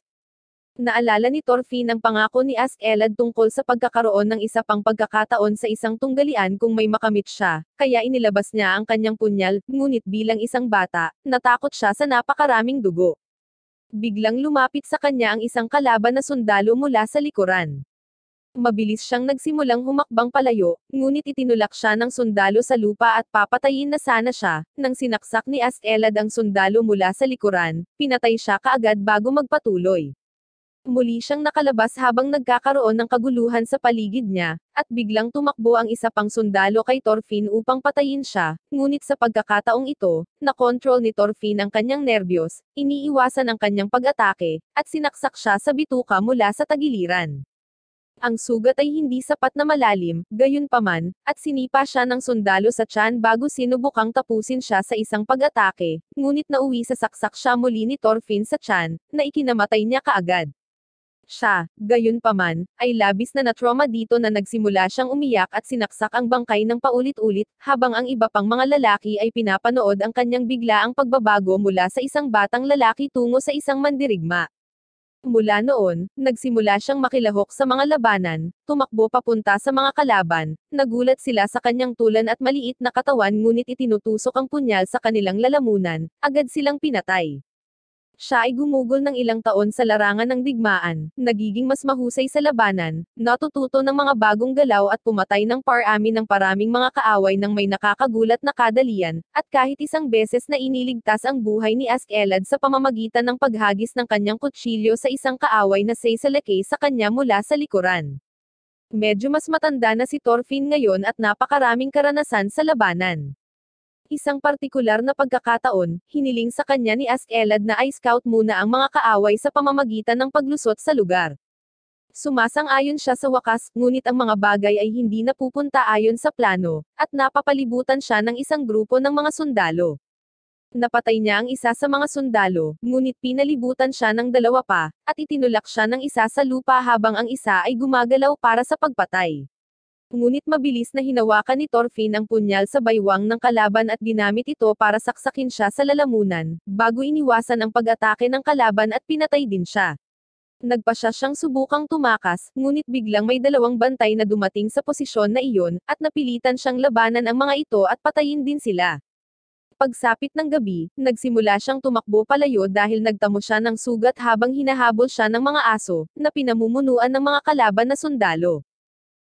Naalala ni Thorfinn ang pangako ni Askeladd tungkol sa pagkakaroon ng isa pang pagkakataon sa isang tunggalian kung may makamit siya, kaya inilabas niya ang kanyang punyal, ngunit bilang isang bata, natakot siya sa napakaraming dugo. Biglang lumapit sa kanya ang isang kalaban na sundalo mula sa likuran. Mabilis siyang nagsimulang humakbang palayo, ngunit itinulak siya ng sundalo sa lupa at papatayin na sana siya. Nang sinaksak ni Askeladd ang sundalo mula sa likuran, pinatay siya kaagad bago magpatuloy. Muli siyang nakalabas habang nagkakaroon ng kaguluhan sa paligid niya, at biglang tumakbo ang isa pang sundalo kay Thorfinn upang patayin siya, ngunit sa pagkakataong ito, nakontrol ni Thorfinn ang kanyang nerbiyos, iniiwasan ang kanyang pag-atake, at sinaksak siya sa bituka mula sa tagiliran. Ang sugat ay hindi sapat na malalim, gayunpaman, at sinipa siya ng sundalo sa tiyan bago sinubukang tapusin siya sa isang pag-atake, ngunit nauwi sa saksak siya muli ni Thorfinn sa tiyan, na ikinamatay niya kaagad. Siya, gayunpaman, ay labis na na-trauma dito na nagsimula siyang umiyak at sinaksak ang bangkay ng paulit-ulit, habang ang iba pang mga lalaki ay pinapanood ang kanyang biglaang pagbabago mula sa isang batang lalaki tungo sa isang mandirigma. Mula noon, nagsimula siyang makilahok sa mga labanan, tumakbo papunta sa mga kalaban, nagulat sila sa kanyang tulan at maliit na katawan ngunit itinutusok ang punyal sa kanilang lalamunan, agad silang pinatay. Siya ay gumugol ng ilang taon sa larangan ng digmaan, nagiging mas mahusay sa labanan, natututo ng mga bagong galaw at pumatay ng parami ng paraming mga kaaway ng may nakakagulat na kadalian, at kahit isang beses na iniligtas ang buhay ni Askeladd sa pamamagitan ng paghagis ng kanyang kutsilyo sa isang kaaway na saisalakay sa kanya mula sa likuran. Medyo mas matanda na si Thorfinn ngayon at napakaraming karanasan sa labanan. Isang partikular na pagkakataon, hiniling sa kanya ni Askeladd na i-scout muna ang mga kaaway sa pamamagitan ng paglusot sa lugar. Sumasang-ayon siya sa wakas, ngunit ang mga bagay ay hindi napupunta ayon sa plano, at napapalibutan siya ng isang grupo ng mga sundalo. Napatay niya ang isa sa mga sundalo, ngunit pinalibutan siya ng dalawa pa, at itinulak siya ng isa sa lupa habang ang isa ay gumagalaw para sa pagpatay. Ngunit mabilis na hinawakan ni Thorfinn ang punyal sa baywang ng kalaban at ginamit ito para saksakin siya sa lalamunan, bago iniwasan ang pag-atake ng kalaban at pinatay din siya. Nagpasya siyang subukang tumakas, ngunit biglang may dalawang bantay na dumating sa posisyon na iyon, at napilitan siyang labanan ang mga ito at patayin din sila. Pagsapit ng gabi, nagsimula siyang tumakbo palayo dahil nagtamo siya ng sugat habang hinahabol siya ng mga aso, na pinamumunuan ng mga kalaban na sundalo.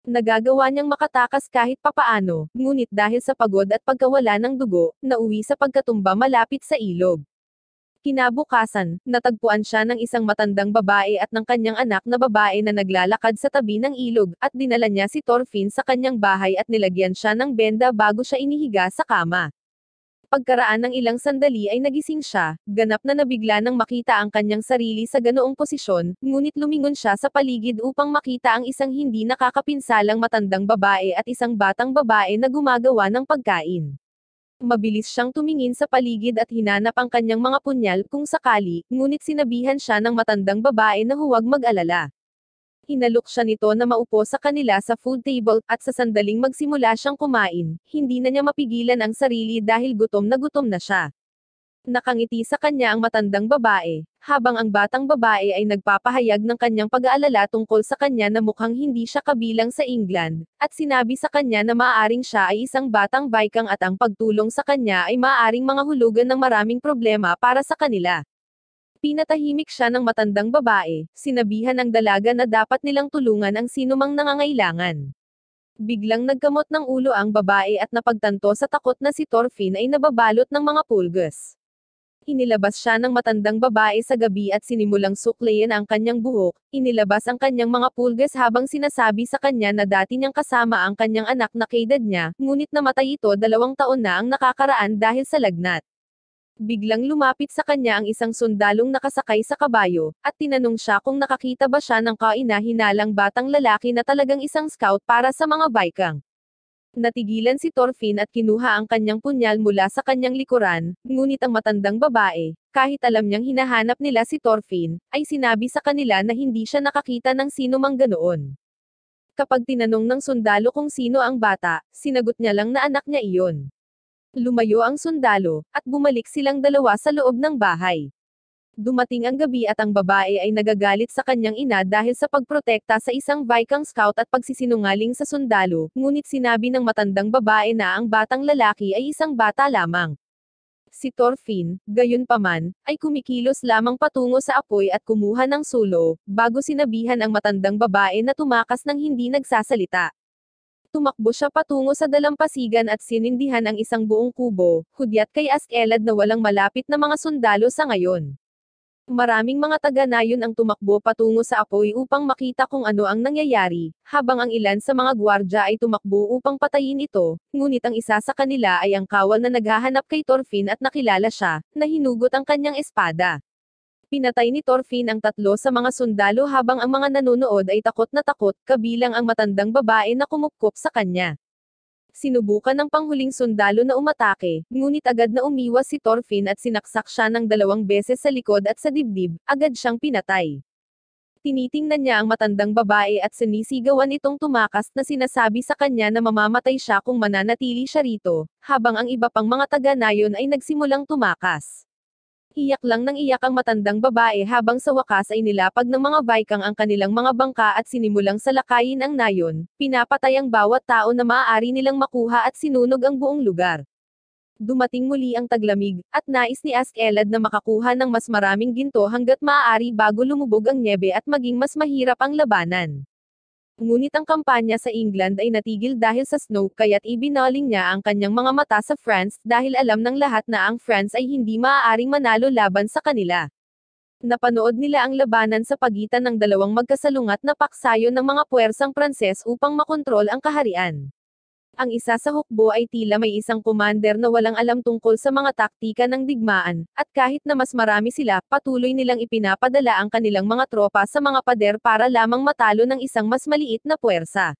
Nagagawa niyang makatakas kahit papaano, ngunit dahil sa pagod at pagkawala ng dugo, nauwi sa pagkatumba malapit sa ilog. Kinabukasan, natagpuan siya ng isang matandang babae at ng kanyang anak na babae na naglalakad sa tabi ng ilog, at dinala niya si Thorfinn sa kanyang bahay at nilagyan siya ng benda bago siya inihiga sa kama. Pagkaraan ng ilang sandali ay nagising siya, ganap na nabigla nang makita ang kanyang sarili sa ganoong posisyon, ngunit lumingon siya sa paligid upang makita ang isang hindi nakakapinsalang matandang babae at isang batang babae na gumagawa ng pagkain. Mabilis siyang tumingin sa paligid at hinanap ang kanyang mga punyal kung sakali, ngunit sinabihan siya ng matandang babae na huwag mag-alala. Hinalok siya nito na maupo sa kanila sa food table, at sa sandaling magsimula siyang kumain, hindi na niya mapigilan ang sarili dahil gutom na siya. Nakangiti sa kanya ang matandang babae, habang ang batang babae ay nagpapahayag ng kanyang pag-aalala tungkol sa kanya na mukhang hindi siya kabilang sa England, at sinabi sa kanya na maaaring siya ay isang batang Viking at ang pagtulong sa kanya ay maaaring mangahulugan ng maraming problema para sa kanila. Pinatahimik siya ng matandang babae, sinabihan ang dalaga na dapat nilang tulungan ang sinumang nangangailangan. Biglang nagkamot ng ulo ang babae at napagtanto sa takot na si Thorfinn ay nababalot ng mga pulgas. Inilabas siya ng matandang babae sa gabi at sinimulang suklayin ang kanyang buhok, inilabas ang kanyang mga pulgas habang sinasabi sa kanya na dati niyang kasama ang kanyang anak na kaedad niya, ngunit namatay ito 2 taon na ang nakakaraan dahil sa lagnat. Biglang lumapit sa kanya ang isang sundalong nakasakay sa kabayo, at tinanong siya kung nakakita ba siya ng kaina-hinalang batang lalaki na talagang isang scout para sa mga Viking. Natigilan si Thorfinn at kinuha ang kanyang punyal mula sa kanyang likuran, ngunit ang matandang babae, kahit alam niyang hinahanap nila si Thorfinn, ay sinabi sa kanila na hindi siya nakakita ng sino mang ganoon. Kapag tinanong ng sundalo kung sino ang bata, sinagot niya lang na anak niya iyon. Lumayo ang sundalo, at bumalik silang dalawa sa loob ng bahay. Dumating ang gabi at ang babae ay nagagalit sa kanyang ina dahil sa pagprotekta sa isang Viking scout at pagsisinungaling sa sundalo, ngunit sinabi ng matandang babae na ang batang lalaki ay isang bata lamang. Si Thorfinn, gayunpaman, ay kumikilos lamang patungo sa apoy at kumuha ng sulo, bago sinabihan ang matandang babae na tumakas ng hindi nagsasalita. Tumakbo siya patungo sa dalampasigan at sinindihan ang isang buong kubo, hudyat kay Askeladd na walang malapit na mga sundalo sa ngayon. Maraming mga taga-nayon ang tumakbo patungo sa apoy upang makita kung ano ang nangyayari, habang ang ilan sa mga gwardya ay tumakbo upang patayin ito, ngunit ang isa sa kanila ay ang kawal na naghahanap kay Thorfinn at nakilala siya, na hinugot ang kanyang espada. Pinatay ni Thorfinn ang 3 sa mga sundalo habang ang mga nanonood ay takot na takot, kabilang ang matandang babae na kumupkop sa kanya. Sinubukan ng panghuling sundalo na umatake, ngunit agad na umiwas si Thorfinn at sinaksak siya ng 2 beses sa likod at sa dibdib, agad siyang pinatay. Tinitingnan niya ang matandang babae at sinisigawan itong tumakas na sinasabi sa kanya na mamamatay siya kung mananatili siya rito, habang ang iba pang mga taga-nayon ay nagsimulang tumakas. Iyak lang ng iyak ang matandang babae habang sa wakas ay nilapag ng mga Viking ang kanilang mga bangka at sinimulang salakayin ang nayon, pinapatay ang bawat tao na maaari nilang makuha at sinunog ang buong lugar. Dumating muli ang taglamig, at nais ni Askeladd na makakuha ng mas maraming ginto hanggat maaari bago lumubog ang nyebe at maging mas mahirap ang labanan. Ngunit ang kampanya sa England ay natigil dahil sa snow kaya't ibinaling niya ang kanyang mga mata sa France dahil alam ng lahat na ang France ay hindi maaaring manalo laban sa kanila. Napanood nila ang labanan sa pagitan ng 2 magkasalungat na paksayo ng mga puwersang Pranses upang makontrol ang kaharian. Ang isa sa hukbo ay tila may isang commander na walang alam tungkol sa mga taktika ng digmaan, at kahit na mas marami sila, patuloy nilang ipinapadala ang kanilang mga tropa sa mga pader para lamang matalo ng isang mas maliit na puwersa.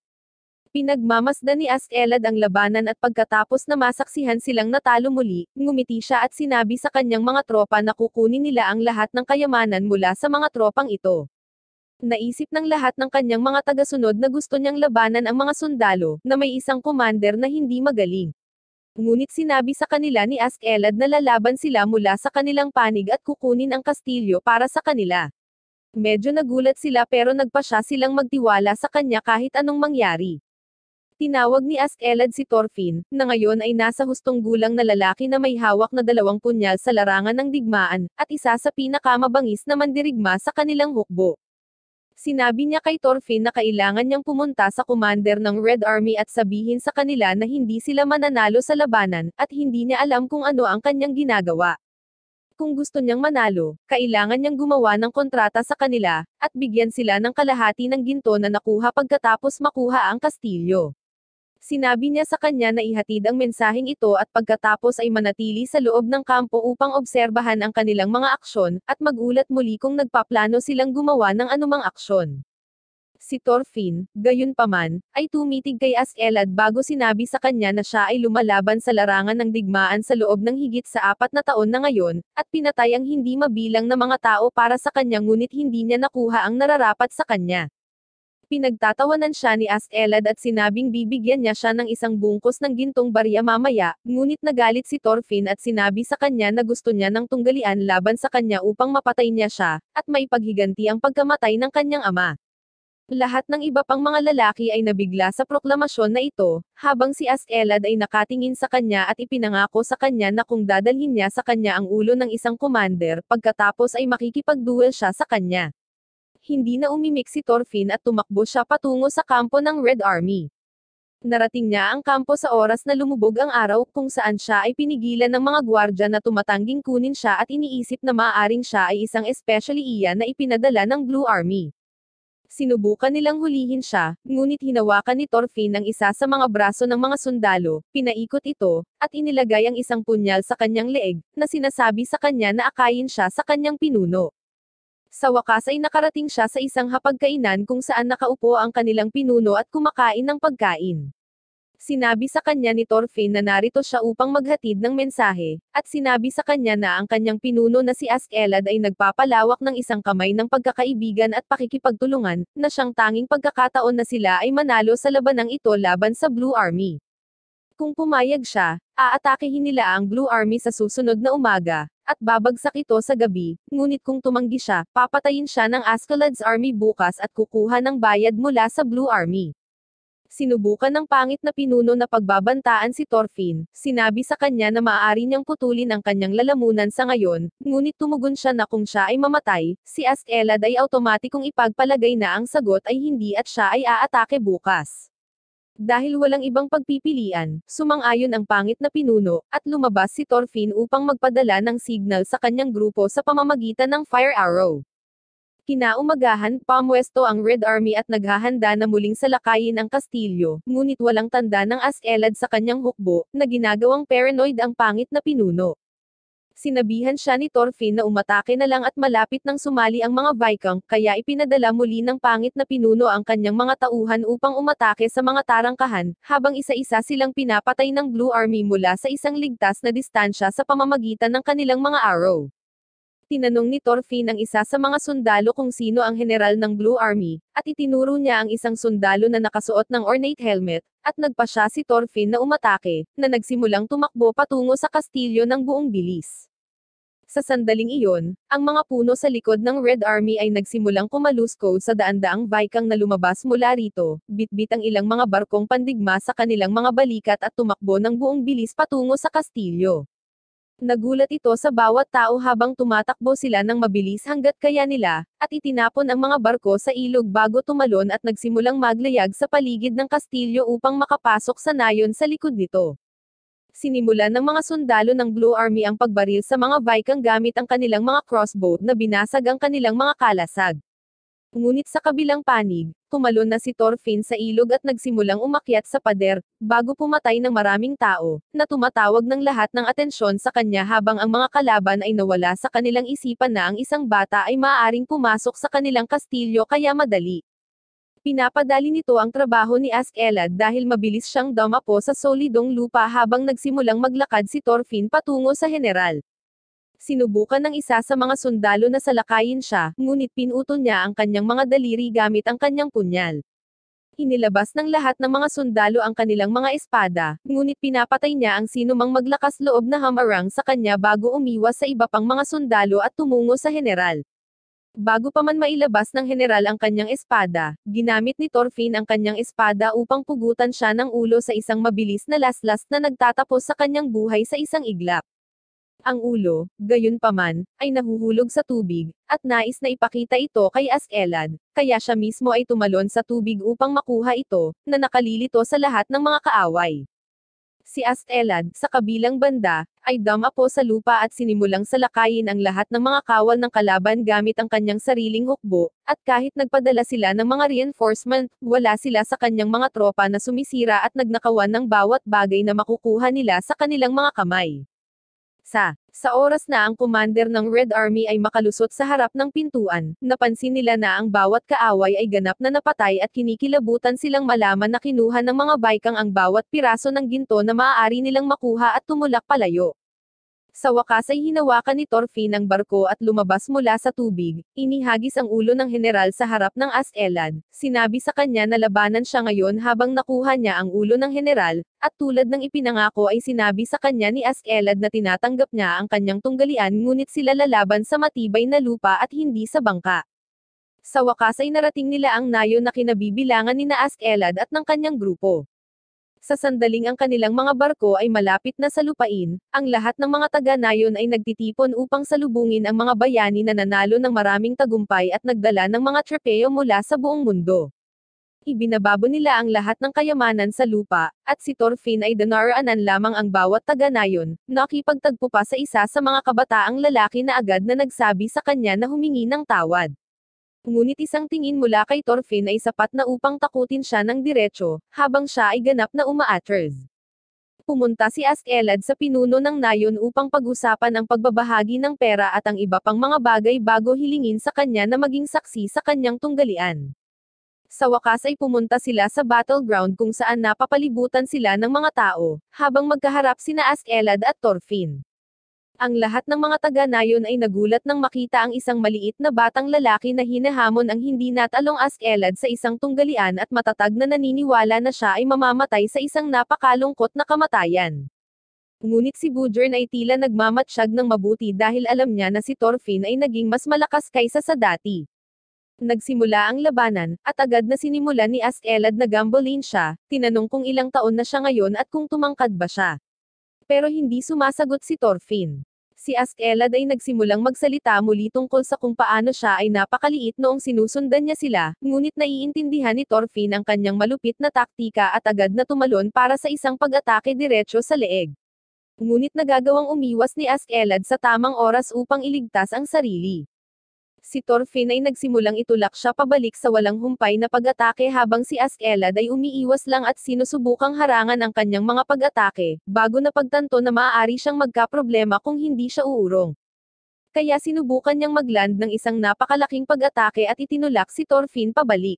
Pinagmamasdan ni Askeladd ang labanan at pagkatapos na masaksihan silang natalo muli, ngumiti siya at sinabi sa kanyang mga tropa na kukunin nila ang lahat ng kayamanan mula sa mga tropang ito. Naisip ng lahat ng kanyang mga tagasunod na gusto niyang labanan ang mga sundalo, na may isang commander na hindi magaling. Ngunit sinabi sa kanila ni Askeladd na lalaban sila mula sa kanilang panig at kukunin ang kastilyo para sa kanila. Medyo nagulat sila pero nagpasya silang magtiwala sa kanya kahit anong mangyari. Tinawag ni Askeladd si Thorfinn, na ngayon ay nasa hustong gulang na lalaki na may hawak na 2 punyal sa larangan ng digmaan, at isa sa pinakamabangis na mandirigma sa kanilang hukbo. Sinabi niya kay Thorfinn na kailangan niyang pumunta sa commander ng Red Army at sabihin sa kanila na hindi sila mananalo sa labanan, at hindi niya alam kung ano ang kanyang ginagawa. Kung gusto niyang manalo, kailangan niyang gumawa ng kontrata sa kanila, at bigyan sila ng kalahati ng ginto na nakuha pagkatapos makuha ang kastilyo. Sinabi niya sa kanya na ihatid ang mensaheng ito at pagkatapos ay manatili sa loob ng kampo upang obserbahan ang kanilang mga aksyon, at magulat muli kung nagpaplano silang gumawa ng anumang aksyon. Si Thorfinn, gayunpaman, ay tumitig kay Askeladd bago sinabi sa kanya na siya ay lumalaban sa larangan ng digmaan sa loob ng higit sa 4 na taon na ngayon, at pinatay ang hindi mabilang na mga tao para sa kanya ngunit hindi niya nakuha ang nararapat sa kanya. Pinagtatawanan siya ni Askeladd at sinabing bibigyan niya siya ng isang bungkus ng gintong barya mamaya, ngunit nagalit si Thorfinn at sinabi sa kanya na gusto niya ng tunggalian laban sa kanya upang mapatay niya siya, at maipaghiganti ang pagkamatay ng kanyang ama. Lahat ng iba pang mga lalaki ay nabigla sa proklamasyon na ito, habang si Askeladd ay nakatingin sa kanya at ipinangako sa kanya na kung dadalhin niya sa kanya ang ulo ng isang commander, pagkatapos ay makikipagduel siya sa kanya. Hindi na umimik si Thorfinn at tumakbo siya patungo sa kampo ng Red Army. Narating niya ang kampo sa oras na lumubog ang araw, kung saan siya ay pinigilan ng mga gwardya na tumatangging kunin siya at iniisip na maaaring siya ay isang especially iyan na ipinadala ng Blue Army. Sinubukan nilang hulihin siya, ngunit hinawakan ni Thorfinn ang isa sa mga braso ng mga sundalo, pinaikot ito, at inilagay ang isang punyal sa kanyang leeg, na sinasabi sa kanya na akayin siya sa kanyang pinuno. Sa wakas ay nakarating siya sa isang hapagkainan kung saan nakaupo ang kanilang pinuno at kumakain ng pagkain. Sinabi sa kanya ni Thorfinn na narito siya upang maghatid ng mensahe, at sinabi sa kanya na ang kanyang pinuno na si Askeladd ay nagpapalawak ng isang kamay ng pagkakaibigan at pakikipagtulungan, na siyang tanging pagkakataon na sila ay manalo sa labanang ito laban sa Blue Army. Kung pumayag siya, aatakehin nila ang Blue Army sa susunod na umaga, at babagsak ito sa gabi, ngunit kung tumanggi siya, papatayin siya ng Askeladd's army bukas at kukuha ng bayad mula sa Blue Army. Sinubukan ng pangit na pinuno na pagbabantaan si Thorfinn, sinabi sa kanya na maaari niyang putulin ang kanyang lalamunan sa ngayon, ngunit tumugon siya na kung siya ay mamatay, si Askeladd ay automatikong ipagpalagay na ang sagot ay hindi at siya ay aatake bukas. Dahil walang ibang pagpipilian, sumang-ayon ang pangit na pinuno, at lumabas si Thorfinn upang magpadala ng signal sa kanyang grupo sa pamamagitan ng fire arrow. Kinaumagahan, pamwesto ang Red Army at naghahanda na muling salakayin ang kastilyo, ngunit walang tanda ng Askeladd sa kanyang hukbo, na ginagawang paranoid ang pangit na pinuno. Sinabihan siya ni Thorfinn na umatake na lang at malapit nang sumali ang mga Viking, kaya ipinadala muli ng pangit na pinuno ang kanyang mga tauhan upang umatake sa mga tarangkahan, habang isa-isa silang pinapatay ng Blue Army mula sa isang ligtas na distansya sa pamamagitan ng kanilang mga arrow. Tinanong ni Thorfinn ang isa sa mga sundalo kung sino ang general ng Blue Army, at itinuro niya ang isang sundalo na nakasuot ng ornate helmet, at nagpasya si Thorfinn na umatake, na nagsimulang tumakbo patungo sa kastilyo ng buong bilis. Sa sandaling iyon, ang mga puno sa likod ng Red Army ay nagsimulang kumalusko sa daan-daang Viking na lumabas mula rito, bitbit ang ilang mga barkong pandigma sa kanilang mga balikat at tumakbo ng buong bilis patungo sa kastilyo. Nagulat ito sa bawat tao habang tumatakbo sila ng mabilis hanggat kaya nila, at itinapon ang mga barko sa ilog bago tumalon at nagsimulang maglayag sa paligid ng kastilyo upang makapasok sa nayon sa likod nito. Sinimulan ng mga sundalo ng Blue Army ang pagbaril sa mga Viking gamit ang kanilang mga crossbow na binasag ang kanilang mga kalasag. Ngunit sa kabilang panig, tumalon na si Thorfinn sa ilog at nagsimulang umakyat sa pader, bago pumatay ng maraming tao, na tumatawag ng lahat ng atensyon sa kanya habang ang mga kalaban ay nawala sa kanilang isipan na ang isang bata ay maaaring pumasok sa kanilang kastilyo kaya madali. Pinapadali nito ang trabaho ni Askeladd dahil mabilis siyang dumapo sa solidong lupa habang nagsimulang maglakad si Thorfinn patungo sa general. Sinubukan ng isa sa mga sundalo na salakayin siya, ngunit pinutol niya ang kanyang mga daliri gamit ang kanyang punyal. Inilabas ng lahat ng mga sundalo ang kanilang mga espada, ngunit pinapatay niya ang sinumang maglakas loob na hamarang sa kanya bago umiwas sa iba pang mga sundalo at tumungo sa general. Bago pa man mailabas ng general ang kanyang espada, ginamit ni Thorfinn ang kanyang espada upang pugutan siya ng ulo sa isang mabilis na laslas na nagtatapos sa kanyang buhay sa isang iglap. Ang ulo, gayunpaman, ay nahuhulog sa tubig, at nais na ipakita ito kay Ask-Elad, kaya siya mismo ay tumalon sa tubig upang makuha ito, na nakalilito sa lahat ng mga kaaway. Si Ask-Elad, sa kabilang banda, ay dumapo sa lupa at sinimulang salakayin ang lahat ng mga kawal ng kalaban gamit ang kanyang sariling hukbo, at kahit nagpadala sila ng mga reinforcement, wala sila sa kanyang mga tropa na sumisira at nagnakawan ng bawat bagay na makukuha nila sa kanilang mga kamay. Sa oras na ang commander ng Red Army ay makalusot sa harap ng pintuan, napansin nila na ang bawat kaaway ay ganap na napatay at kinikilabutan silang malaman na kinuha ng mga baykang ang bawat piraso ng ginto na maaari nilang makuha at tumulak palayo. Sa wakas ay hinawakan ni Thorfinn ang barko at lumabas mula sa tubig, inihagis ang ulo ng general sa harap ng Ask-Elad, sinabi sa kanya na labanan siya ngayon habang nakuha niya ang ulo ng general, at tulad ng ipinangako ay sinabi sa kanya ni Ask-Elad na tinatanggap niya ang kanyang tunggalian ngunit sila lalaban sa matibay na lupa at hindi sa bangka. Sa wakas ay narating nila ang nayo na kinabibilangan ni Ask-Elad at ng kanyang grupo. Sa sandaling ang kanilang mga barko ay malapit na sa lupain, ang lahat ng mga taga-nayon ay nagtitipon upang salubungin ang mga bayani na nanalo ng maraming tagumpay at nagdala ng mga trofeo mula sa buong mundo. Ibinababo nila ang lahat ng kayamanan sa lupa, at si Thorfinn ay dinaraanan lamang ang bawat taga-nayon, nakipagtagpo pa sa isa sa mga kabataang lalaki na agad na nagsabi sa kanya na humingi ng tawad. Ngunit isang tingin mula kay Thorfinn ay sapat na upang takutin siya ng diretso, habang siya ay ganap na umaatras. Pumunta si Ask-Elad sa pinuno ng nayon upang pag-usapan ang pagbabahagi ng pera at ang iba pang mga bagay bago hilingin sa kanya na maging saksi sa kanyang tunggalian. Sa wakas ay pumunta sila sa battleground kung saan napapalibutan sila ng mga tao, habang magkaharap sina Ask-Elad at Thorfinn. Ang lahat ng mga taga-nayon ay nagulat nang makita ang isang maliit na batang lalaki na hinahamon ang hindi natalong Ask-Elad sa isang tunggalian at matatag na naniniwala na siya ay mamamatay sa isang napakalungkot na kamatayan. Ngunit si Budrun ay tila nagmamatsyag ng mabuti dahil alam niya na si Thorfinn ay naging mas malakas kaysa sa dati. Nagsimula ang labanan, at agad na sinimula ni Ask-Elad na gambling siya, tinanong kung ilang taon na siya ngayon at kung tumangkad ba siya. Pero hindi sumasagot si Thorfinn. Si Ask-Elad ay nagsimulang magsalita muli tungkol sa kung paano siya ay napakaliit noong sinusundan niya sila, ngunit naiintindihan ni Thorfinn ang kanyang malupit na taktika at agad na tumalon para sa isang pag-atake diretso sa leeg. Ngunit nagagawang umiwas ni Ask-Elad sa tamang oras upang iligtas ang sarili. Si Thorfinn ay nagsimulang itulak siya pabalik sa walang humpay na pag-atake habang si Ask-Elad ay umiiwas lang at sinusubukang harangan ang kanyang mga pag-atake, bago napagtanto na maaari siyang magkaproblema kung hindi siya uurong. Kaya sinubukan niyang magland ng isang napakalaking pag-atake at itinulak si Thorfinn pabalik.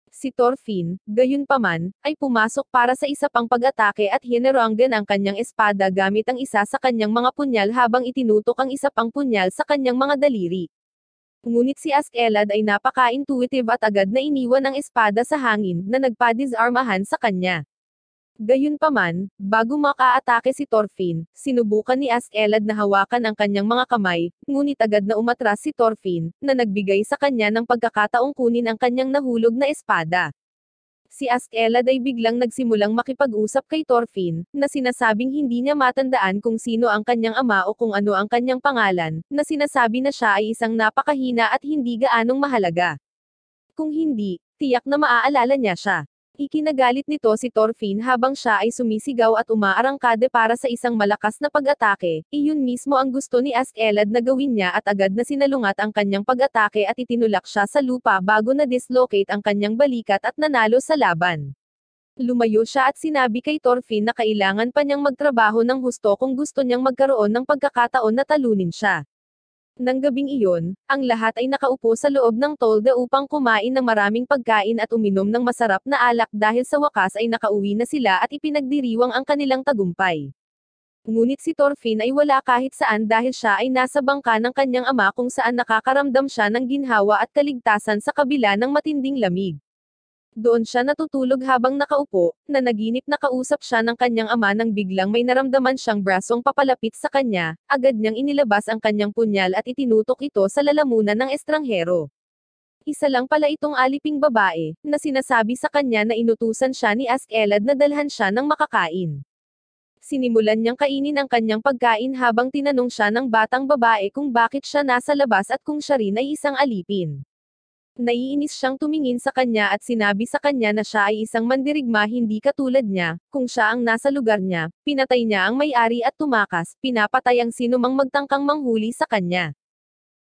Si Thorfinn, gayunpaman, ay pumasok para sa isa pang pag-atake at hineranggan ang kanyang espada gamit ang isa sa kanyang mga punyal habang itinutok ang isa pang punyal sa kanyang mga daliri. Ngunit si Ask-Elad ay napaka-intuitive at agad na iniwan ang espada sa hangin, na nagpadisarmahan sa kanya. Gayunpaman, bago makaatake si Thorfinn, sinubukan ni Ask-Elad na hawakan ang kanyang mga kamay, ngunit agad na umatras si Thorfinn, na nagbigay sa kanya ng pagkakataong kunin ang kanyang nahulog na espada. Si Ask-Elad ay biglang nagsimulang makipag-usap kay Thorfinn, na sinasabing hindi niya matandaan kung sino ang kanyang ama o kung ano ang kanyang pangalan, na sinasabi na siya ay isang napakahina at hindi gaanong mahalaga. Kung hindi, tiyak na maaalala niya siya. Ikinagalit nito si Thorfinn habang siya ay sumisigaw at umaarangkade para sa isang malakas na pag-atake, iyon mismo ang gusto ni Ask-Elad na gawin niya at agad na sinalungat ang kanyang pag-atake at itinulak siya sa lupa bago na-dislocate ang kanyang balikat at nanalo sa laban. Lumayo siya at sinabi kay Thorfinn na kailangan pa niyang magtrabaho ng husto kung gusto niyang magkaroon ng pagkakataon na talunin siya. Nang gabing iyon, ang lahat ay nakaupo sa loob ng tolda upang kumain ng maraming pagkain at uminom ng masarap na alak dahil sa wakas ay nakauwi na sila at ipinagdiriwang ang kanilang tagumpay. Ngunit si Thorfinn ay wala kahit saan dahil siya ay nasa bangka ng kanyang ama kung saan nakakaramdam siya ng ginhawa at kaligtasan sa kabila ng matinding lamig. Doon siya natutulog habang nakaupo, na naginip na kausap siya ng kanyang ama nang biglang may naramdaman siyang brasong papalapit sa kanya, agad niyang inilabas ang kanyang punyal at itinutok ito sa lalamunan ng estranghero. Isa lang pala itong aliping babae, na sinasabi sa kanya na inutusan siya ni Ask-Elad na dalhan siya ng makakain. Sinimulan niyang kainin ang kanyang pagkain habang tinanong siya ng batang babae kung bakit siya nasa labas at kung siya rin ay isang alipin. Naiinis siyang tumingin sa kanya at sinabi sa kanya na siya ay isang mandirigma hindi katulad niya, kung siya ang nasa lugar niya, pinatay niya ang may-ari at tumakas, pinapatay ang sinumang magtangkang manghuli sa kanya.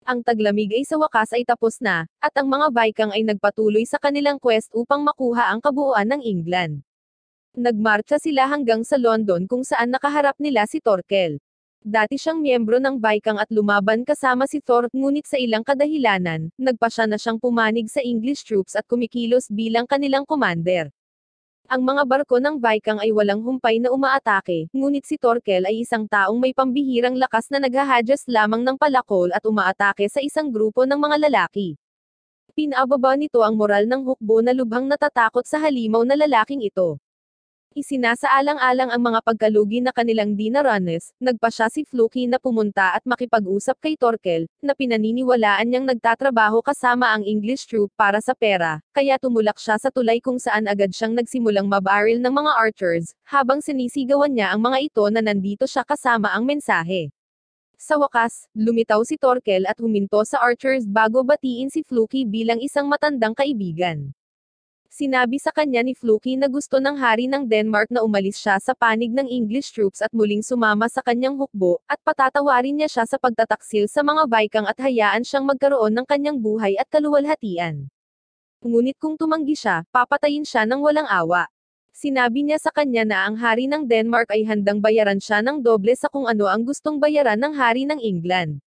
Ang taglamig ay sa wakas ay tapos na, at ang mga Viking ay nagpatuloy sa kanilang quest upang makuha ang kabuuan ng England. Nagmarcha sila hanggang sa London kung saan nakaharap nila si Torkel. Dati siyang miyembro ng Viking at lumaban kasama si Thor, ngunit sa ilang kadahilanan, nagpasya na siyang pumanig sa English troops at kumikilos bilang kanilang commander. Ang mga barko ng Viking ay walang humpay na umaatake, ngunit si Torkel ay isang taong may pambihirang lakas na naghahadyas lamang ng palakol at umaatake sa isang grupo ng mga lalaki. Pinababa nito ang moral ng hukbo na lubhang natatakot sa halimaw na lalaking ito. Isinasaalang-alang ang mga pagkalugi na kanilang dinaranas, nagpasya si Floki na pumunta at makipag-usap kay Torkel, na pinaniniwalaan niyang nagtatrabaho kasama ang English troop para sa pera, kaya tumulak siya sa tulay kung saan agad siyang nagsimulang mabaril ng mga archers, habang sinisigawan niya ang mga ito na nandito siya kasama ang mensahe. Sa wakas, lumitaw si Torkel at huminto sa archers bago batiin si Floki bilang isang matandang kaibigan. Sinabi sa kanya ni Floki na gusto ng hari ng Denmark na umalis siya sa panig ng English troops at muling sumama sa kanyang hukbo, at patatawarin niya siya sa pagtataksil sa mga Viking at hayaan siyang magkaroon ng kanyang buhay at kaluwalhatian. Ngunit kung tumanggi siya, papatayin siya ng walang awa. Sinabi niya sa kanya na ang hari ng Denmark ay handang bayaran siya ng doble sa kung ano ang gustong bayaran ng hari ng England.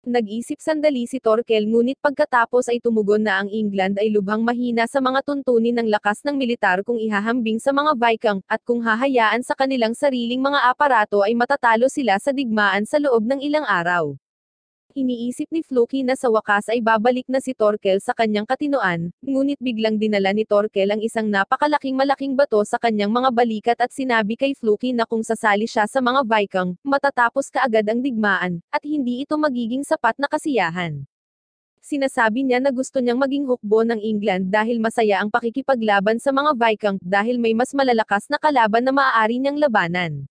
Nag-isip sandali si Torkel ngunit pagkatapos ay tumugon na ang England ay lubhang mahina sa mga tuntunin ng lakas ng militar kung ihahambing sa mga Viking, at kung hahayaan sa kanilang sariling mga aparato ay matatalo sila sa digmaan sa loob ng ilang araw. Iniisip ni Floki na sa wakas ay babalik na si Torkel sa kanyang katinoan, ngunit biglang dinala ni Torkel ang isang malaking bato sa kanyang mga balikat at sinabi kay Floki na kung sasali siya sa mga Viking, matatapos kaagad ang digmaan, at hindi ito magiging sapat na kasiyahan. Sinasabi niya na gusto niyang maging hukbo ng England dahil masaya ang pakikipaglaban sa mga Viking, dahil may mas malalakas na kalaban na maaari niyang labanan.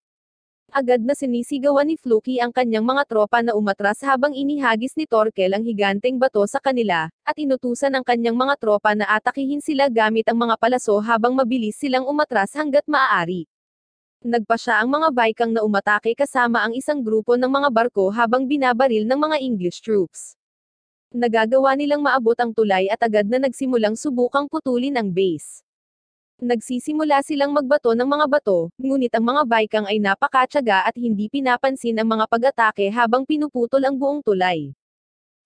Agad na sinisigawan ni Floki ang kanyang mga tropa na umatras habang inihagis ni Torkel ang higanteng bato sa kanila, at inutusan ang kanyang mga tropa na atakihin sila gamit ang mga palaso habang mabilis silang umatras hanggat maaari. Nagpasya ang mga Viking na umatake kasama ang isang grupo ng mga barko habang binabaril ng mga English troops. Nagagawa nilang maabot ang tulay at agad na nagsimulang subukang putulin ang base. Nagsisimula silang magbato ng mga bato, ngunit ang mga Viking ay napakatyaga at hindi pinapansin ang mga pag-atake habang pinuputol ang buong tulay.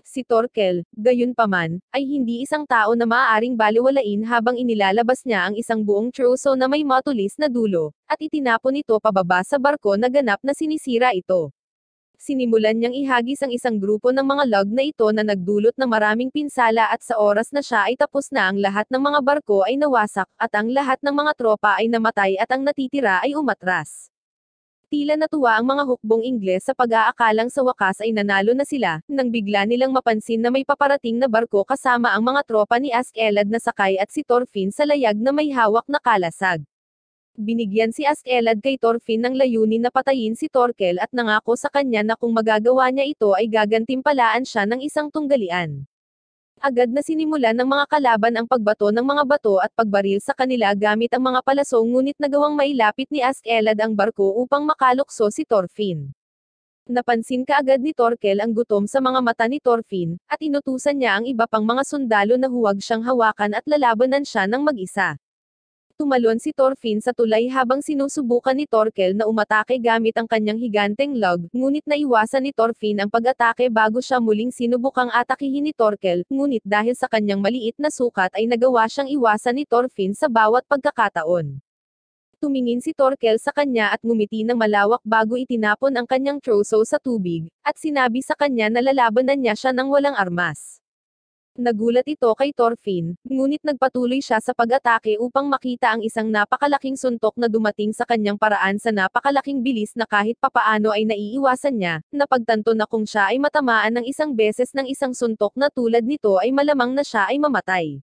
Si Torkel, gayunpaman, ay hindi isang tao na maaaring balewalain habang inilalabas niya ang isang buong troso na may matulis na dulo, at itinapon ito pababa sa barko na ganap na sinisira ito. Sinimulan niyang ihagis ang isang grupo ng mga log na ito na nagdulot ng maraming pinsala, at sa oras na siya ay tapos na ang lahat ng mga barko ay nawasak, at ang lahat ng mga tropa ay namatay at ang natitira ay umatras. Tila natuwa ang mga hukbong Ingles sa pag-aakalang sa wakas ay nanalo na sila, nang bigla nilang mapansin na may paparating na barko kasama ang mga tropa ni Askeladd na sakay at si Thorfinn sa layag na may hawak na kalasag. Binigyan si Askeladd kay Thorfinn ng layunin na patayin si Torkel at nangako sa kanya na kung magagawa niya ito ay gagantimpalaan siya ng isang tunggalian. Agad na sinimulan ng mga kalaban ang pagbato ng mga bato at pagbaril sa kanila gamit ang mga palasong, ngunit nagawang mailapit ni Askeladd ang barko upang makalukso si Thorfinn. Napansin kaagad ni Torkel ang gutom sa mga mata ni Thorfinn, at inutusan niya ang iba pang mga sundalo na huwag siyang hawakan at lalabanan siya ng mag-isa. Tumalon si Thorfinn sa tulay habang sinusubukan ni Torkel na umatake gamit ang kanyang higanteng log, ngunit naiwasan ni Thorfinn ang pag-atake bago siya muling sinubukang atakihin ni Torkel, ngunit dahil sa kanyang maliit na sukat ay nagawa siyang iwasan ni Thorfinn sa bawat pagkakataon. Tumingin si Torkel sa kanya at ngumiti ng malawak bago itinapon ang kanyang troso sa tubig, at sinabi sa kanya na lalabanan niya siya ng walang armas. Nagulat ito kay Thorfinn, ngunit nagpatuloy siya sa pag-atake upang makita ang isang napakalaking suntok na dumating sa kanyang paraan sa napakalaking bilis na kahit papaano ay naiiwasan niya, napagtanto na kung siya ay matamaan ng isang beses ng isang suntok na tulad nito ay malamang na siya ay mamatay.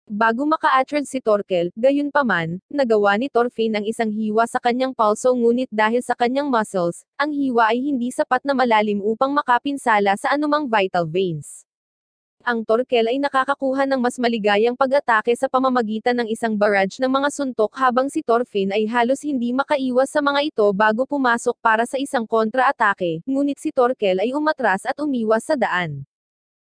Bago maka-attrod si Torkel, gayunpaman, nagawa ni Thorfinn ang isang hiwa sa kanyang pulso ngunit dahil sa kanyang muscles, ang hiwa ay hindi sapat na malalim upang makapinsala sa anumang vital veins. Ang Torkel ay nakakakuha ng mas maligayang pag-atake sa pamamagitan ng isang barrage ng mga suntok habang si Thorfinn ay halos hindi makaiwas sa mga ito bago pumasok para sa isang kontra-atake, ngunit si Torkel ay umatras at umiwas sa daan.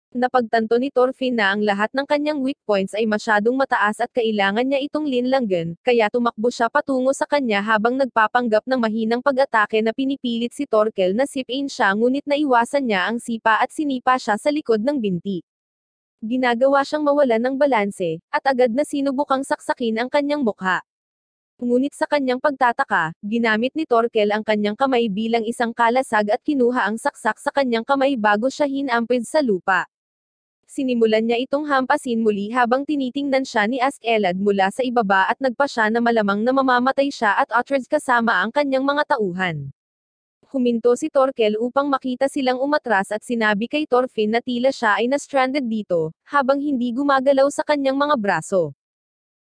Napagtanto ni Thorfinn na ang lahat ng kanyang weak points ay masyadong mataas at kailangan niya itong linlanggan, kaya tumakbo siya patungo sa kanya habang nagpapanggap ng mahinang pag-atake na pinipilit si Torkel na sipin siya ngunit naiwasan niya ang sipa at sinipa siya sa likod ng binti. Ginagawa siyang mawalan ng balanse, at agad na sinubukang saksakin ang kanyang mukha. Ngunit sa kanyang pagtataka, ginamit ni Torkel ang kanyang kamay bilang isang kalasag at kinuha ang saksak sa kanyang kamay bago siya hinampid sa lupa. Sinimulan niya itong hampasin muli habang tinitingnan siya ni Askeladd mula sa ibaba at nagpa siya na malamang na mamamatay siya at Uhtred kasama ang kanyang mga tauhan. Huminto si Torkel upang makita silang umatras at sinabi kay Thorfinn na tila siya ay na-stranded dito, habang hindi gumagalaw sa kanyang mga braso.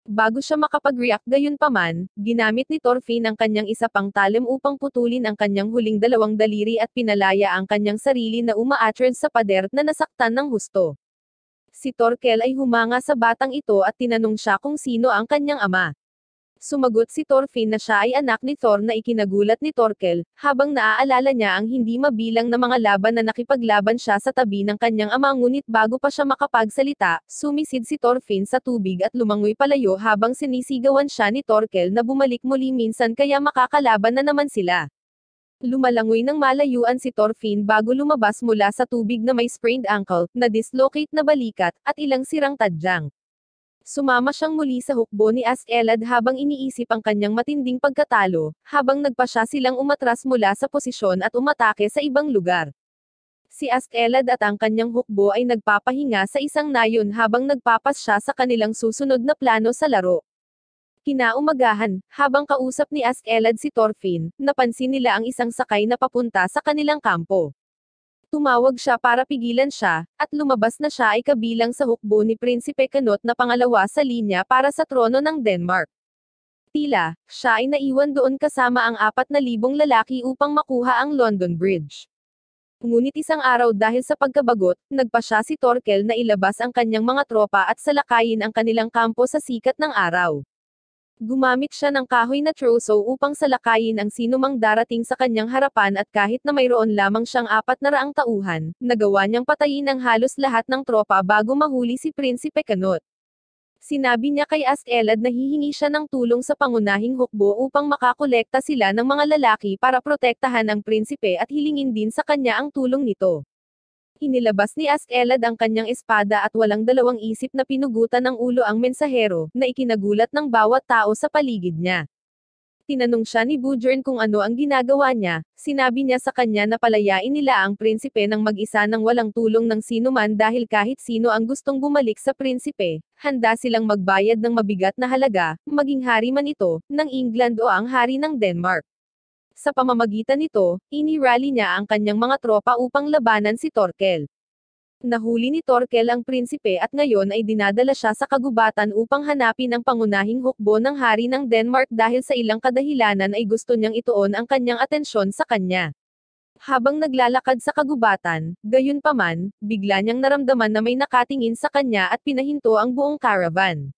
Bago siya makapag-react gayunpaman, ginamit ni Thorfinn ang kanyang isa pang talim upang putulin ang kanyang huling dalawang daliri at pinalaya ang kanyang sarili na uma-Uhtred sa pader na nasaktan ng husto. Si Torkel ay humanga sa batang ito at tinanong siya kung sino ang kanyang ama. Sumagot si Thorfinn na siya ay anak ni Thor na ikinagulat ni Torkel, habang naaalala niya ang hindi mabilang na mga laban na nakipaglaban siya sa tabi ng kanyang ama ngunit bago pa siya makapagsalita, sumisid si Thorfinn sa tubig at lumangoy palayo habang sinisigawan siya ni Torkel na bumalik muli minsan kaya makakalaban na naman sila. Lumalangoy ng malayuan si Thorfinn bago lumabas mula sa tubig na may sprained ankle, na-dislocate na balikat, at ilang sirang tadyang. Sumama siyang muli sa hukbo ni Askeladd habang iniisip ang kanyang matinding pagkatalo, habang nagpa siya silang umatras mula sa posisyon at umatake sa ibang lugar. Si Askeladd at ang kanyang hukbo ay nagpapahinga sa isang nayon habang nagpapas siya sa kanilang susunod na plano sa laro. Kinaumagahan, habang kausap ni Askeladd si Thorfinn, napansin nila ang isang sakay na papunta sa kanilang kampo. Tumawag siya para pigilan siya, at lumabas na siya ay kabilang sa hukbo ni Prinsipe Canute na pangalawa sa linya para sa trono ng Denmark. Tila, siya ay naiwan doon kasama ang 4,000 lalaki upang makuha ang London Bridge. Ngunit isang araw dahil sa pagkabagot, nagpa siya si Torkel na ilabas ang kanyang mga tropa at salakayin ang kanilang kampo sa sikat ng araw. Gumamit siya ng kahoy na troso upang salakayin ang sinumang darating sa kanyang harapan at kahit na mayroon lamang siyang 400 tauhan, nagawa niyang patayin ang halos lahat ng tropa bago mahuli si Prinsipe Canute. Sinabi niya kay Askeladd na hihingi siya ng tulong sa pangunahing hukbo upang makakolekta sila ng mga lalaki para protektahan ang prinsipe at hilingin din sa kanya ang tulong nito. Inilabas ni Askeladd ang kanyang espada at walang dalawang isip na pinugutan ng ulo ang mensahero, na ikinagulat ng bawat tao sa paligid niya. Tinanong siya ni Bjorn kung ano ang ginagawa niya, sinabi niya sa kanya na palayain nila ang prinsipe ng mag-isa nang walang tulong ng sinuman dahil kahit sino ang gustong bumalik sa prinsipe, handa silang magbayad ng mabigat na halaga, maging hari man ito, ng England o ang hari ng Denmark. Sa pamamagitan nito, inirally niya ang kanyang mga tropa upang labanan si Torkel. Nahuli ni Torkel ang prinsipe at ngayon ay dinadala siya sa kagubatan upang hanapin ang pangunahing hukbo ng hari ng Denmark dahil sa ilang kadahilanan ay gusto niyang ituon ang kanyang atensyon sa kanya. Habang naglalakad sa kagubatan, gayunpaman, bigla niyang naramdaman na may nakatingin sa kanya at pinahinto ang buong caravan.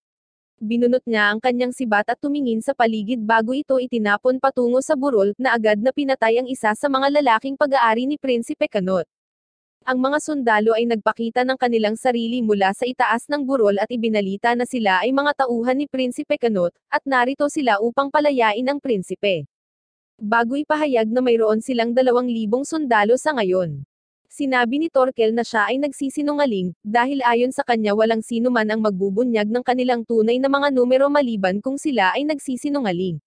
Binunot niya ang kanyang sibat at tumingin sa paligid bago ito itinapon patungo sa burol, na agad na pinatay ang isa sa mga lalaking pag-aari ni Prinsipe Canute. Ang mga sundalo ay nagpakita ng kanilang sarili mula sa itaas ng burol at ibinalita na sila ay mga tauhan ni Prinsipe Canute, at narito sila upang palayain ang prinsipe. Bago ipahayag na mayroon silang 2,000 sundalo sa ngayon. Sinabi ni Torkel na siya ay nagsisinungaling, dahil ayon sa kanya walang sino man ang magbubunyag ng kanilang tunay na mga numero maliban kung sila ay nagsisinungaling.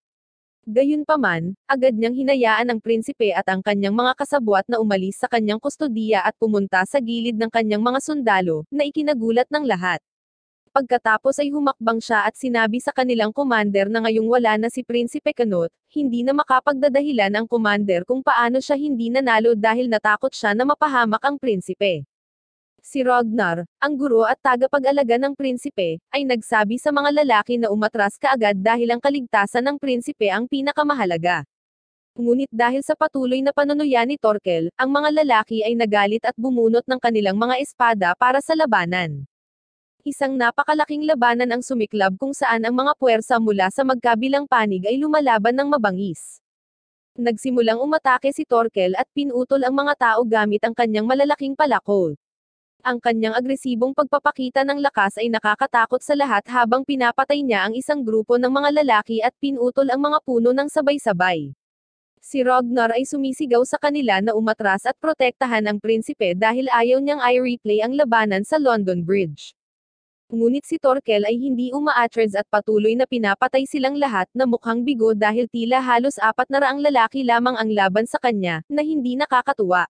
Gayunpaman, agad niyang hinayaan ang prinsipe at ang kanyang mga kasabwat na umalis sa kanyang kustodiya at pumunta sa gilid ng kanyang mga sundalo, na ikinagulat ng lahat. Pagkatapos ay humakbang siya at sinabi sa kanilang commander na ngayong wala na si Prinsipe Canute, hindi na makapagdadahilan ang commander kung paano siya hindi nanalo dahil natakot siya na mapahamak ang prinsipe. Si Ragnar, ang guro at tagapag-alaga ng prinsipe, ay nagsabi sa mga lalaki na umatras kaagad dahil ang kaligtasan ng prinsipe ang pinakamahalaga. Ngunit dahil sa patuloy na panunuya ni Torkel, ang mga lalaki ay nagalit at bumunot ng kanilang mga espada para sa labanan. Isang napakalaking labanan ang sumiklab kung saan ang mga puwersa mula sa magkabilang panig ay lumalaban ng mabangis. Nagsimulang umatake si Torkel at pinutol ang mga tao gamit ang kanyang malalaking palakol. Ang kanyang agresibong pagpapakita ng lakas ay nakakatakot sa lahat habang pinapatay niya ang isang grupo ng mga lalaki at pinutol ang mga puno ng sabay-sabay. Si Ragnar ay sumisigaw sa kanila na umatras at protektahan ang prinsipe dahil ayaw niyang i-replay ang labanan sa London Bridge. Ngunit si Torkel ay hindi umaatras at patuloy na pinapatay silang lahat na mukhang bigo dahil tila halos 400 lalaki lamang ang laban sa kanya, na hindi nakakatuwa.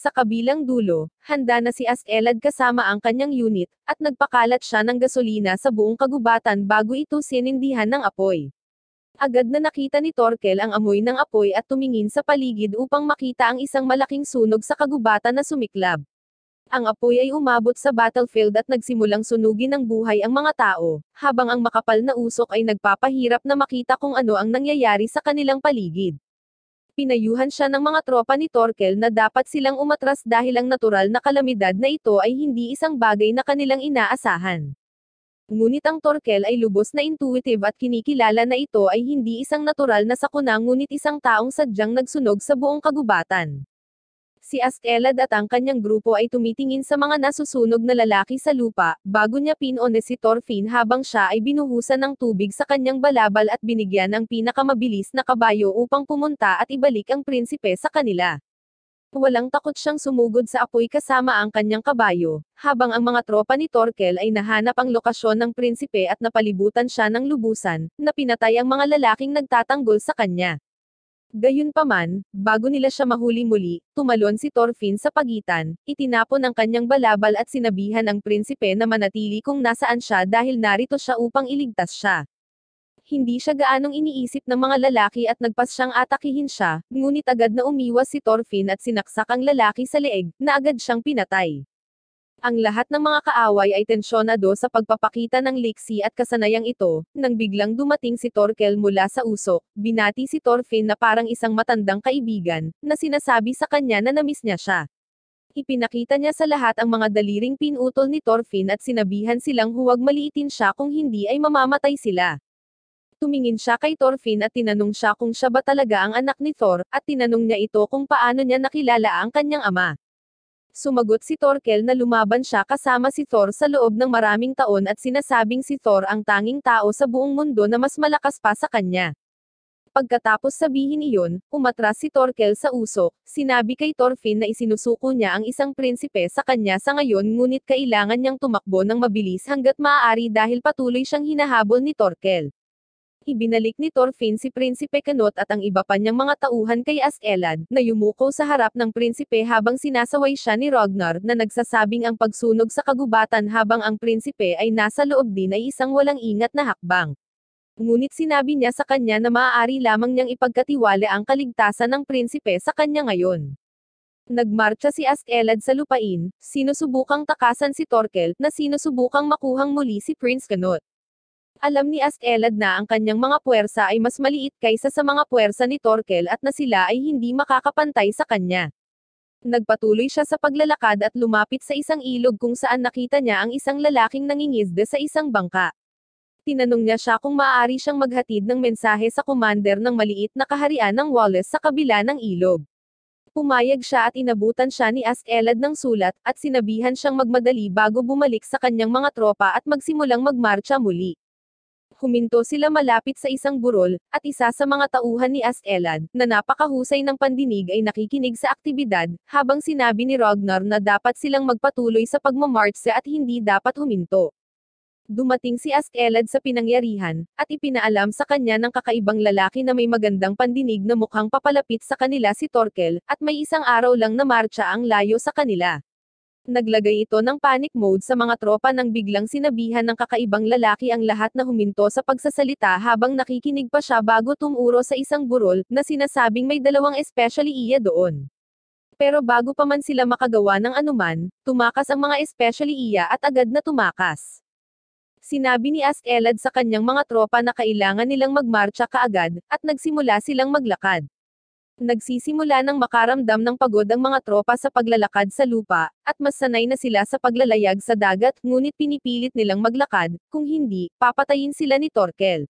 Sa kabilang dulo, handa na si Askeladd kasama ang kanyang unit, at nagpakalat siya ng gasolina sa buong kagubatan bago ito sinindihan ng apoy. Agad na nakita ni Torkel ang amoy ng apoy at tumingin sa paligid upang makita ang isang malaking sunog sa kagubatan na sumiklab. Ang apoy ay umabot sa battlefield at nagsimulang sunugin ng buhay ang mga tao, habang ang makapal na usok ay nagpapahirap na makita kung ano ang nangyayari sa kanilang paligid. Pinayuhan siya ng mga tropa ni Torkel na dapat silang umatras dahil ang natural na kalamidad na ito ay hindi isang bagay na kanilang inaasahan. Ngunit ang Torkel ay lubos na intuitive at kinikilala na ito ay hindi isang natural na sakuna ngunit isang taong sadyang nagsunog sa buong kagubatan. Si Askeladd at ang kanyang grupo ay tumitingin sa mga nasusunog na lalaki sa lupa, bago niya pinone si Thorfinn habang siya ay binuhusan ng tubig sa kanyang balabal at binigyan ng pinakamabilis na kabayo upang pumunta at ibalik ang prinsipe sa kanila. Walang takot siyang sumugod sa apoy kasama ang kanyang kabayo, habang ang mga tropa ni Torkel ay nahanap ang lokasyon ng prinsipe at napalibutan siya ng lubusan, na pinatay ang mga lalaking nagtatanggol sa kanya. Gayunpaman, bago nila siya mahuli muli, tumalon si Thorfinn sa pagitan, itinapon ang kanyang balabal at sinabihan ang prinsipe na manatili kung nasaan siya dahil narito siya upang iligtas siya. Hindi siya gaanong iniisip ng mga lalaki at nagpas siyang atakihin siya, ngunit agad na umiwas si Thorfinn at sinaksak ang lalaki sa leeg, na agad siyang pinatay. Ang lahat ng mga kaaway ay tensyonado sa pagpapakita ng liksi at kasanayang ito, nang biglang dumating si Torkel mula sa usok, binati si Thorfinn na parang isang matandang kaibigan, na sinasabi sa kanya na namiss niya siya. Ipinakita niya sa lahat ang mga daliring pinutol ni Thorfinn at sinabihan silang huwag maliitin siya kung hindi ay mamamatay sila. Tumingin siya kay Thorfinn at tinanong siya kung siya ba talaga ang anak ni Thor, at tinanong niya ito kung paano niya nakilala ang kanyang ama. Sumagot si Torkel na lumaban siya kasama si Thor sa loob ng maraming taon at sinasabing si Thor ang tanging tao sa buong mundo na mas malakas pa sa kanya. Pagkatapos sabihin iyon, umatras si Torkel sa usok, sinabi kay Thorfinn na isinusuko niya ang isang prinsipe sa kanya sa ngayon ngunit kailangan niyang tumakbo ng mabilis hanggat maaari dahil patuloy siyang hinahabol ni Torkel. Ibinalik ni Thorfinn si Prinsipe Canute at ang iba pa niyang mga tauhan kay Askeladd, na yumuko sa harap ng prinsipe habang sinasaway siya ni Ragnar na nagsasabing ang pagsunog sa kagubatan habang ang prinsipe ay nasa loob din ay isang walang ingat na hakbang. Ngunit sinabi niya sa kanya na maaari lamang niyang ipagkatiwala ang kaligtasan ng prinsipe sa kanya ngayon. Nagmarcha si Askeladd sa lupain, sinusubukang takasan si Torkel, na sinusubukang makuhang muli si Prince Canute. Alam ni Askeladd na ang kanyang mga puwersa ay mas maliit kaysa sa mga puwersa ni Torkel at na sila ay hindi makakapantay sa kanya. Nagpatuloy siya sa paglalakad at lumapit sa isang ilog kung saan nakita niya ang isang lalaking nangingisda sa isang bangka. Tinanong niya siya kung maaari siyang maghatid ng mensahe sa commander ng maliit na kaharian ng Wallace sa kabila ng ilog. Pumayag siya at inabutan siya ni Askeladd ng sulat, at sinabihan siyang magmadali bago bumalik sa kanyang mga tropa at magsimulang magmarcha muli. Huminto sila malapit sa isang burol, at isa sa mga tauhan ni Askeladd, na napakahusay ng pandinig ay nakikinig sa aktibidad, habang sinabi ni Ragnar na dapat silang magpatuloy sa pagmamarcha at hindi dapat huminto. Dumating si Askeladd sa pinangyarihan, at ipinaalam sa kanya ng kakaibang lalaki na may magandang pandinig na mukhang papalapit sa kanila si Torkel, at may isang araw lang na marcha ang layo sa kanila. Naglagay ito ng panic mode sa mga tropa nang biglang sinabihan ng kakaibang lalaki ang lahat na huminto sa pagsasalita habang nakikinig pa siya bago tumuro sa isang burol, na sinasabing may dalawang especially iya doon. Pero bago pa man sila makagawa ng anuman, tumakas ang mga especially iya at agad na tumakas. Sinabi ni Ask-Elad sa kanyang mga tropa na kailangan nilang magmarcha kaagad, at nagsimula silang maglakad. Nagsisimula ng makaramdam ng pagod ang mga tropa sa paglalakad sa lupa, at mas sanay na sila sa paglalayag sa dagat, ngunit pinipilit nilang maglakad, kung hindi, papatayin sila ni Torkel.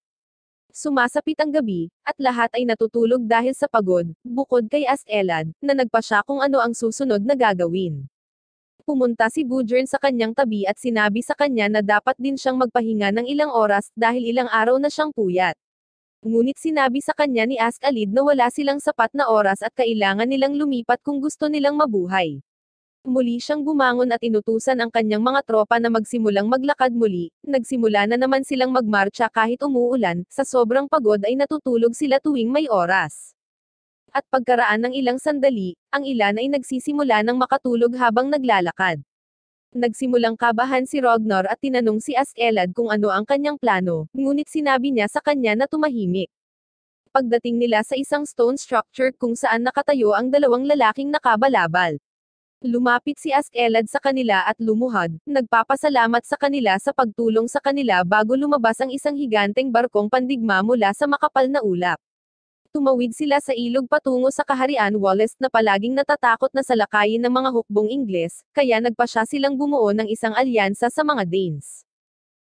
Sumasapit ang gabi, at lahat ay natutulog dahil sa pagod, bukod kay Ask-Elad, na nagpasya kung ano ang susunod na gagawin. Pumunta si Budjern sa kanyang tabi at sinabi sa kanya na dapat din siyang magpahinga ng ilang oras dahil ilang araw na siyang puyat. Ngunit sinabi sa kanya ni Ask-Elad na wala silang sapat na oras at kailangan nilang lumipat kung gusto nilang mabuhay. Muli siyang bumangon at inutusan ang kanyang mga tropa na magsimulang maglakad muli. Nagsimula na naman silang magmarcha kahit umuulan, sa sobrang pagod ay natutulog sila tuwing may oras. At pagkaraan ng ilang sandali, ang ilan ay nagsisimula ng makatulog habang naglalakad. Nagsimulang kabahan si Ragnar at tinanong si Ask-Elad kung ano ang kanyang plano, ngunit sinabi niya sa kanya na tumahimik. Pagdating nila sa isang stone structure kung saan nakatayo ang dalawang lalaking nakabalabal. Lumapit si Ask-Elad sa kanila at lumuhod, nagpapasalamat sa kanila sa pagtulong sa kanila bago lumabas ang isang higanteng barkong pandigma mula sa makapal na ulap. Tumawid sila sa ilog patungo sa kaharian Wallace na palaging natatakot na salakayin ng mga hukbong Ingles, kaya nagpasya silang bumuo ng isang alyansa sa mga Danes.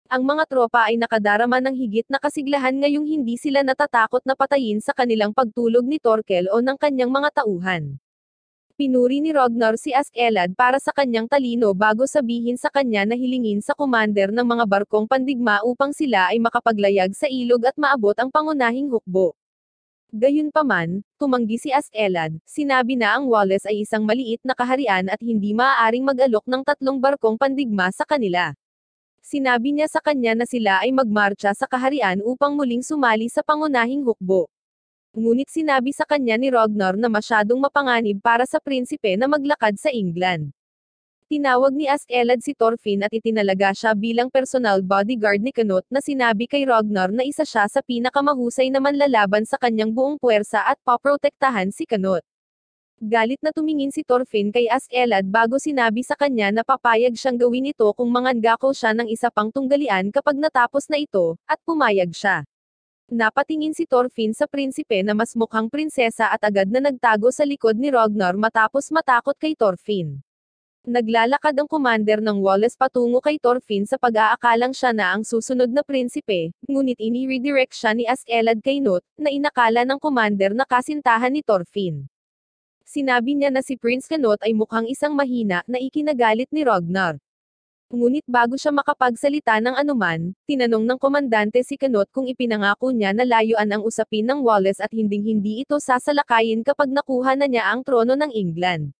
Ang mga tropa ay nakadarama ng higit na kasiglahan ngayong hindi sila natatakot na patayin sa kanilang pagtulog ni Torkel o ng kanyang mga tauhan. Pinuri ni Ragnar si Ask-Elad para sa kanyang talino bago sabihin sa kanya na hilingin sa commander ng mga barkong pandigma upang sila ay makapaglayag sa ilog at maabot ang pangunahing hukbo. Gayunpaman, tumanggi si Ask-Elad, sinabi na ang Wallace ay isang maliit na kaharian at hindi maaaring mag-alok ng 3 barkong pandigma sa kanila. Sinabi niya sa kanya na sila ay magmarcha sa kaharian upang muling sumali sa pangunahing hukbo. Ngunit sinabi sa kanya ni Ragnar na masyadong mapanganib para sa prinsipe na maglakad sa England. Tinawag ni Ask-Elad si Thorfinn at itinalaga siya bilang personal bodyguard ni Canute na sinabi kay Ragnar na isa siya sa pinakamahusay na manlalaban sa kanyang buong puwersa at paprotektahan si Canute. Galit na tumingin si Thorfinn kay Ask-Elad bago sinabi sa kanya na papayag siyang gawin ito kung manganggako siya ng isa pang tunggalian kapag natapos na ito, at pumayag siya. Napatingin si Thorfinn sa prinsipe na mas mukhang prinsesa at agad na nagtago sa likod ni Ragnar matapos matakot kay Thorfinn. Naglalakad ang commander ng Wallace patungo kay Thorfinn sa pag-aakalang siya na ang susunod na prinsipe, ngunit ini-redirect siya ni Ask-Elad kay Canute, na inakala ng commander na kasintahan ni Thorfinn. Sinabi niya na si Prince Canute ay mukhang isang mahina na ikinagalit ni Ragnar. Ngunit bago siya makapagsalita ng anuman, tinanong ng komandante si Canute kung ipinangako niya na layuan ang usapin ng Wallace at hinding-hindi ito sasalakayin kapag nakuha na niya ang trono ng England.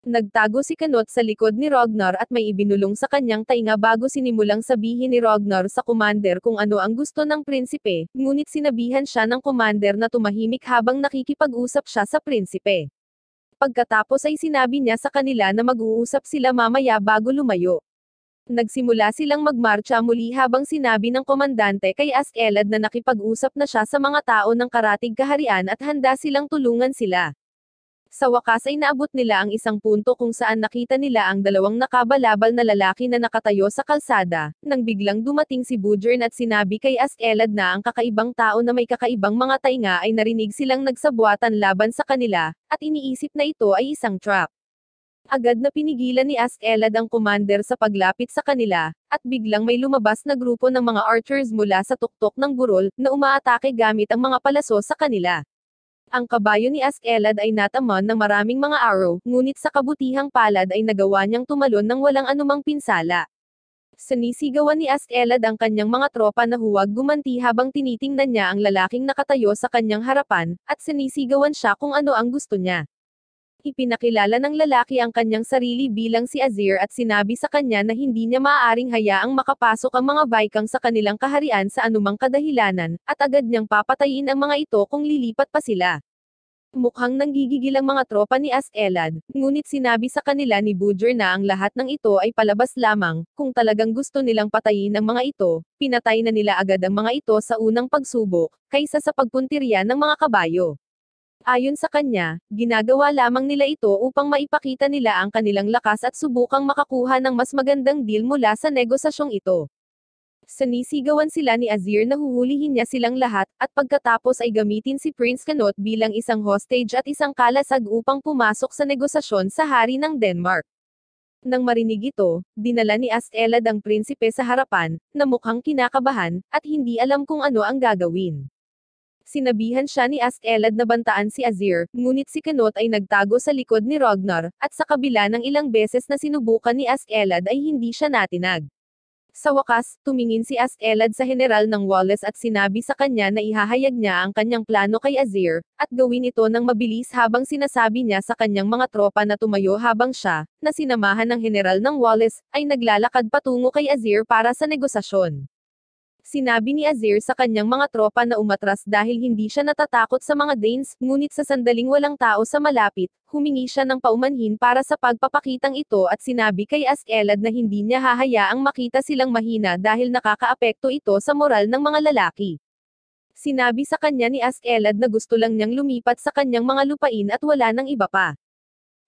Nagtago si Canute sa likod ni Ragnar at may ibinulong sa kanyang tainga bago sinimulang sabihin ni Ragnar sa commander kung ano ang gusto ng prinsipe, ngunit sinabihan siya ng commander na tumahimik habang nakikipag-usap siya sa prinsipe. Pagkatapos ay sinabi niya sa kanila na mag-uusap sila mamaya bago lumayo. Nagsimula silang magmarcha muli habang sinabi ng komandante kay Ask-Elad na nakipag-usap na siya sa mga tao ng karatig kaharian at handa silang tulungan sila. Sa wakas ay naabot nila ang isang punto kung saan nakita nila ang dalawang nakabalabal na lalaki na nakatayo sa kalsada, nang biglang dumating si Budjern at sinabi kay Ask-Elad na ang kakaibang tao na may kakaibang mga tainga ay narinig silang nagsabuatan laban sa kanila, at iniisip na ito ay isang trap. Agad na pinigilan ni Ask-Elad ang commander sa paglapit sa kanila, at biglang may lumabas na grupo ng mga archers mula sa tuktok ng burol, na umaatake gamit ang mga palaso sa kanila. Ang kabayo ni Ask-Elad ay natamon ng maraming mga arrow, ngunit sa kabutihang palad ay nagawa niyang tumalon ng walang anumang pinsala. Sinisigawan ni Ask-Elad ang kanyang mga tropa na huwag gumanti habang tinitingnan niya ang lalaking nakatayo sa kanyang harapan, at sinisigawan siya kung ano ang gusto niya. Ipinakilala ng lalaki ang kanyang sarili bilang si Azir at sinabi sa kanya na hindi niya maaaring hayaang makapasok ang mga Vikings sa kanilang kaharian sa anumang kadahilanan, at agad niyang papatayin ang mga ito kung lilipat pa sila. Mukhang nanggigigil ang mga tropa ni Ask-Elad, ngunit sinabi sa kanila ni Budjern na ang lahat ng ito ay palabas lamang, kung talagang gusto nilang patayin ang mga ito, pinatay na nila agad ang mga ito sa unang pagsubok, kaysa sa pagpuntirya ng mga kabayo. Ayon sa kanya, ginagawa lamang nila ito upang maipakita nila ang kanilang lakas at subukang makakuha ng mas magandang deal mula sa negosasyong ito. Sinisigawan sila ni Azir na huhulihin niya silang lahat, at pagkatapos ay gamitin si Prince Canute bilang isang hostage at isang kalasag upang pumasok sa negosasyon sa hari ng Denmark. Nang marinig ito, dinala ni Askeladd ang prinsipe sa harapan, na mukhang kinakabahan, at hindi alam kung ano ang gagawin. Sinabihan siya ni Askeladd na bantaan si Azir, ngunit si Canute ay nagtago sa likod ni Ragnar, at sa kabila ng ilang beses na sinubukan ni Askeladd ay hindi siya natinag. Sa wakas, tumingin si Askeladd sa general ng Wallace at sinabi sa kanya na ihahayag niya ang kanyang plano kay Azir, at gawin ito ng mabilis habang sinasabi niya sa kanyang mga tropa na tumayo habang siya, na sinamahan ng general ng Wallace, ay naglalakad patungo kay Azir para sa negosasyon. Sinabi ni Azir sa kanyang mga tropa na umatras dahil hindi siya natatakot sa mga Danes, ngunit sa sandaling walang tao sa malapit, humingi siya ng paumanhin para sa pagpapakitang ito at sinabi kay Askeladd na hindi niya hahayaang makita silang mahina dahil nakakaapekto ito sa moral ng mga lalaki. Sinabi sa kanya ni Askeladd na gusto lang niyang lumipat sa kanyang mga lupain at wala nang iba pa.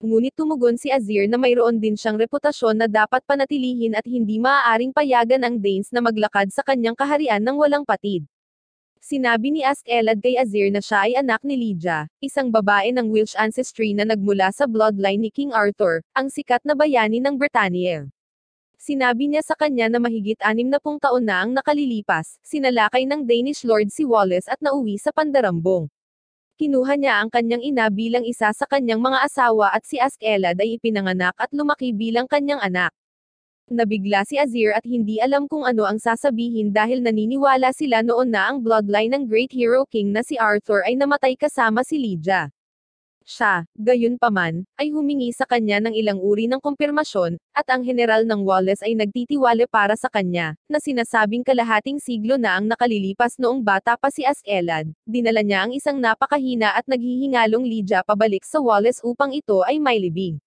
Ngunit tumugon si Azir na mayroon din siyang reputasyon na dapat panatilihin at hindi maaaring payagan ang Danes na maglakad sa kanyang kaharian ng walang patid. Sinabi ni Askeladd kay Azir na siya ay anak ni Lydia, isang babae ng Welsh ancestry na nagmula sa bloodline ni King Arthur, ang sikat na bayani ng Britannia. Sinabi niya sa kanya na mahigit 60 taon na ang nakalilipas, sinalakay ng Danish Lord si Wallace at nauwi sa pandarambong. Kinuha niya ang kanyang ina bilang isa sa kanyang mga asawa at si Askeladd ay ipinanganak at lumaki bilang kanyang anak. Nabigla si Azir at hindi alam kung ano ang sasabihin dahil naniniwala sila noon na ang bloodline ng Great Hero King na si Arthur ay namatay kasama si Lydia. Siya, gayunpaman, ay humingi sa kanya ng ilang uri ng kumpirmasyon, at ang general ng Wallace ay nagtitiwala para sa kanya, na sinasabing kalahating siglo na ang nakalilipas noong bata pa si Askeladd. Dinala niya ang isang napakahina at naghihingalong Lydia pabalik sa Wallace upang ito ay mailibing.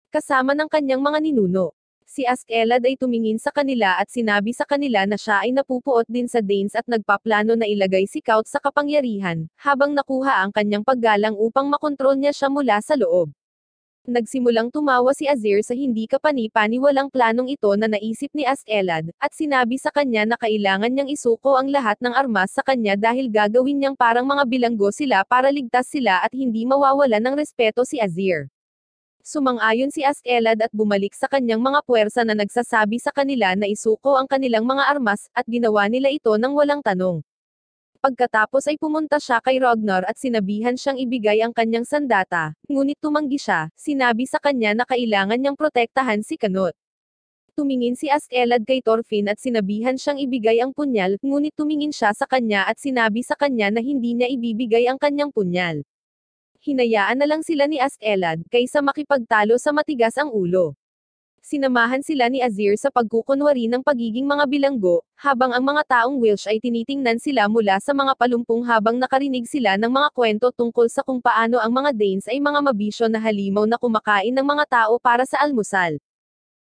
Kasama ng kanyang mga ninuno. Si Askeladd ay tumingin sa kanila at sinabi sa kanila na siya ay napupuot din sa Danes at nagpaplano na ilagay si Count sa kapangyarihan, habang nakuha ang kanyang paggalang upang makontrol niya siya mula sa loob. Nagsimulang tumawa si Azir sa hindi kapani-paniwalang planong ito na naisip ni Askeladd, at sinabi sa kanya na kailangan niyang isuko ang lahat ng armas sa kanya dahil gagawin niyang parang mga bilanggo sila para ligtas sila at hindi mawawalan ng respeto si Azir. Sumang-ayon si Askeladd at bumalik sa kanyang mga puwersa na nagsasabi sa kanila na isuko ang kanilang mga armas, at ginawa nila ito nang walang tanong. Pagkatapos ay pumunta siya kay Ragnar at sinabihan siyang ibigay ang kanyang sandata, ngunit tumanggi siya, sinabi sa kanya na kailangan niyang protektahan si Canute. Tumingin si Askeladd kay Thorfinn at sinabihan siyang ibigay ang punyal, ngunit tumingin siya sa kanya at sinabi sa kanya na hindi niya ibibigay ang kanyang punyal. Hinayaan na lang sila ni Askeladd, kaysa makipagtalo sa matigas ang ulo. Sinamahan sila ni Azir sa pagkukunwari ng pagiging mga bilanggo, habang ang mga taong Welsh ay tinitingnan sila mula sa mga palumpong habang nakarinig sila ng mga kwento tungkol sa kung paano ang mga Danes ay mga mabisyo na halimaw na kumakain ng mga tao para sa almusal.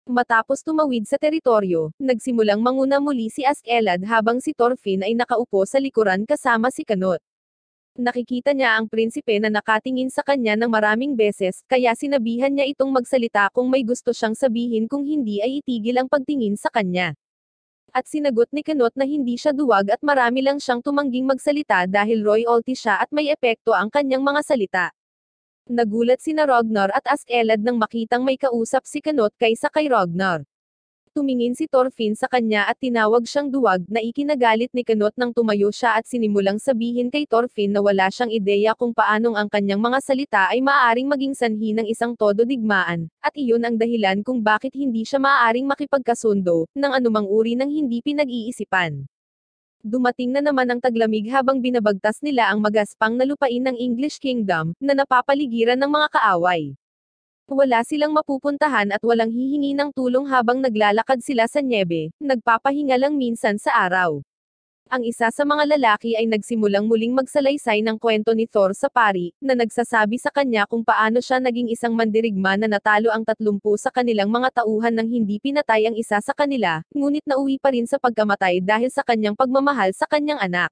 Matapos tumawid sa teritoryo, nagsimulang manguna muli si Askeladd habang si Thorfinn ay nakaupo sa likuran kasama si Canute. Nakikita niya ang prinsipe na nakatingin sa kanya ng maraming beses, kaya sinabihan niya itong magsalita kung may gusto siyang sabihin, kung hindi ay itigil ang pagtingin sa kanya. At sinagot ni Canute na hindi siya duwag at marami lang siyang tumangging magsalita dahil royalty siya at may epekto ang kanyang mga salita. Nagulat sina Ragnar at Askeladd nang makitang may kausap si Canute kaysa kay Ragnar. Tumingin si Thorfinn sa kanya at tinawag siyang duwag, na ikinagalit ni Canute nang tumayo siya at sinimulang sabihin kay Thorfinn na wala siyang ideya kung paanong ang kanyang mga salita ay maaaring maging sanhi ng isang todo-digmaan, at iyon ang dahilan kung bakit hindi siya maaaring makipagkasundo, ng anumang uri ng hindi pinag-iisipan. Dumating na naman ang taglamig habang binabagtas nila ang magaspang na lupain ng English Kingdom, na napapaligiran ng mga kaaway. Wala silang mapupuntahan at walang hihingi ng tulong habang naglalakad sila sa nyebe, nagpapahinga lang minsan sa araw. Ang isa sa mga lalaki ay nagsimulang muling magsalaysay ng kwento ni Thor sa pari, na nagsasabi sa kanya kung paano siya naging isang mandirigma na natalo ang 30 sa kanilang mga tauhan nang hindi pinatay ang isa sa kanila, ngunit nauwi pa rin sa pagkamatay dahil sa kanyang pagmamahal sa kanyang anak.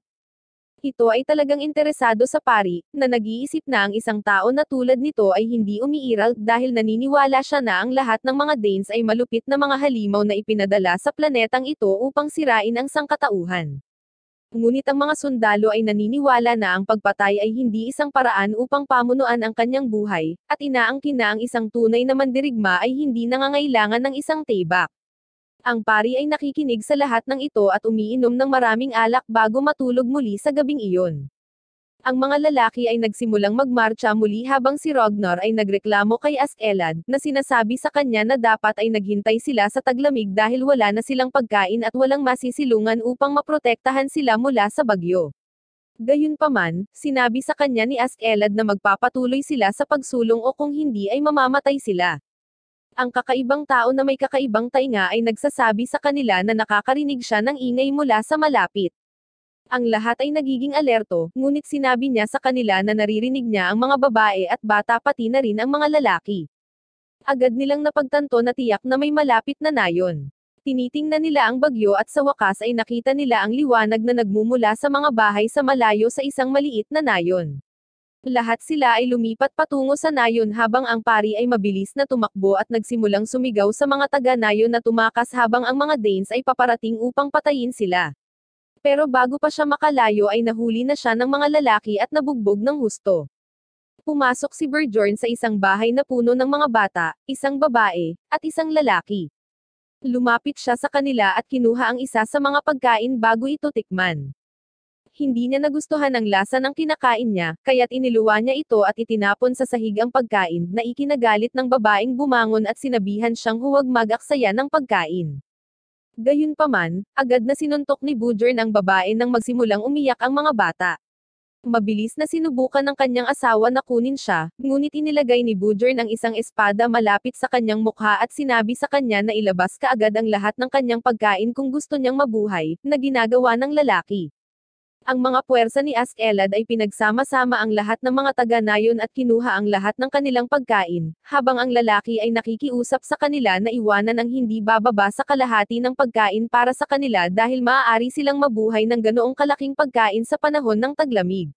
Ito ay talagang interesado sa pari, na nag-iisip na ang isang tao na tulad nito ay hindi umiiral dahil naniniwala siya na ang lahat ng mga Danes ay malupit na mga halimaw na ipinadala sa planetang ito upang sirain ang sangkatauhan. Ngunit ang mga sundalo ay naniniwala na ang pagpatay ay hindi isang paraan upang pamunuan ang kanyang buhay, at inaangkin na ang isang tunay na mandirigma ay hindi nangangailangan ng isang tibak. Ang pari ay nakikinig sa lahat ng ito at umiinom ng maraming alak bago matulog muli sa gabing iyon. Ang mga lalaki ay nagsimulang magmarcha muli habang si Ragnar ay nagreklamo kay Askeladd, na sinasabi sa kanya na dapat ay naghintay sila sa taglamig dahil wala na silang pagkain at walang masisilungan upang maprotektahan sila mula sa bagyo. Gayunpaman, sinabi sa kanya ni Askeladd na magpapatuloy sila sa pagsulong o kung hindi ay mamamatay sila. Ang kakaibang tao na may kakaibang tainga ay nagsasabi sa kanila na nakakarinig siya ng ingay mula sa malapit. Ang lahat ay nagiging alerto, ngunit sinabi niya sa kanila na naririnig niya ang mga babae at bata pati na rin ang mga lalaki. Agad nilang napagtanto na tiyak na may malapit na nayon. Tinitingnan nila ang bagyo at sa wakas ay nakita nila ang liwanag na nagmumula sa mga bahay sa malayo sa isang maliit na nayon. Lahat sila ay lumipat patungo sa nayon habang ang pari ay mabilis na tumakbo at nagsimulang sumigaw sa mga taga-nayon na tumakas habang ang mga Danes ay paparating upang patayin sila. Pero bago pa siya makalayo ay nahuli na siya ng mga lalaki at nabugbog ng husto. Pumasok si Bjorn sa isang bahay na puno ng mga bata, isang babae, at isang lalaki. Lumapit siya sa kanila at kinuha ang isa sa mga pagkain bago ito tikman. Hindi niya nagustuhan ang lasa ng kinakain niya, kaya't iniluwa niya ito at itinapon sa sahig ang pagkain, na ikinagalit ng babaeng bumangon at sinabihan siyang huwag mag-aksaya ng pagkain. Gayunpaman, agad na sinuntok ni Bjorn ang babae nang magsimulang umiyak ang mga bata. Mabilis na sinubukan ng kanyang asawa na kunin siya, ngunit inilagay ni Bjorn ang isang espada malapit sa kanyang mukha at sinabi sa kanya na ilabas kaagad ang lahat ng kanyang pagkain kung gusto niyang mabuhay, na ginagawa ng lalaki. Ang mga puwersa ni Askeladd ay pinagsama-sama ang lahat ng mga taga-nayon at kinuha ang lahat ng kanilang pagkain, habang ang lalaki ay nakikiusap sa kanila na iwanan ang hindi bababa sa kalahati ng pagkain para sa kanila dahil maaari silang mabuhay ng ganoong kalaking pagkain sa panahon ng taglamig.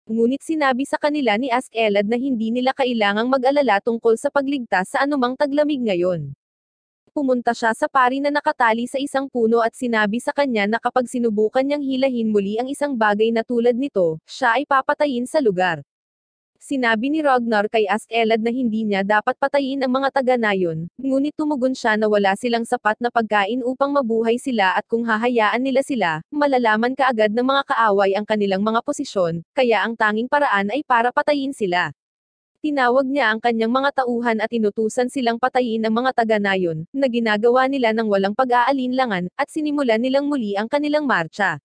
Ngunit sinabi sa kanila ni Askeladd na hindi nila kailangang mag-alala tungkol sa pagligtas sa anumang taglamig ngayon. Pumunta siya sa pari na nakatali sa isang puno at sinabi sa kanya na kapag sinubukan niyang hilahin muli ang isang bagay na tulad nito, siya ay papatayin sa lugar. Sinabi ni Ragnar kay Askeladd na hindi niya dapat patayin ang mga taga-nayon, ngunit tumugon siya na wala silang sapat na pagkain upang mabuhay sila at kung hahayaan nila sila, malalaman kaagad ng mga kaaway ang kanilang mga posisyon, kaya ang tanging paraan ay para patayin sila. Tinawag niya ang kanyang mga tauhan at inutusan silang patayin ang mga taga-nayon, na ginagawa nila ng walang pag-aalinlangan, at sinimulan nilang muli ang kanilang marcha.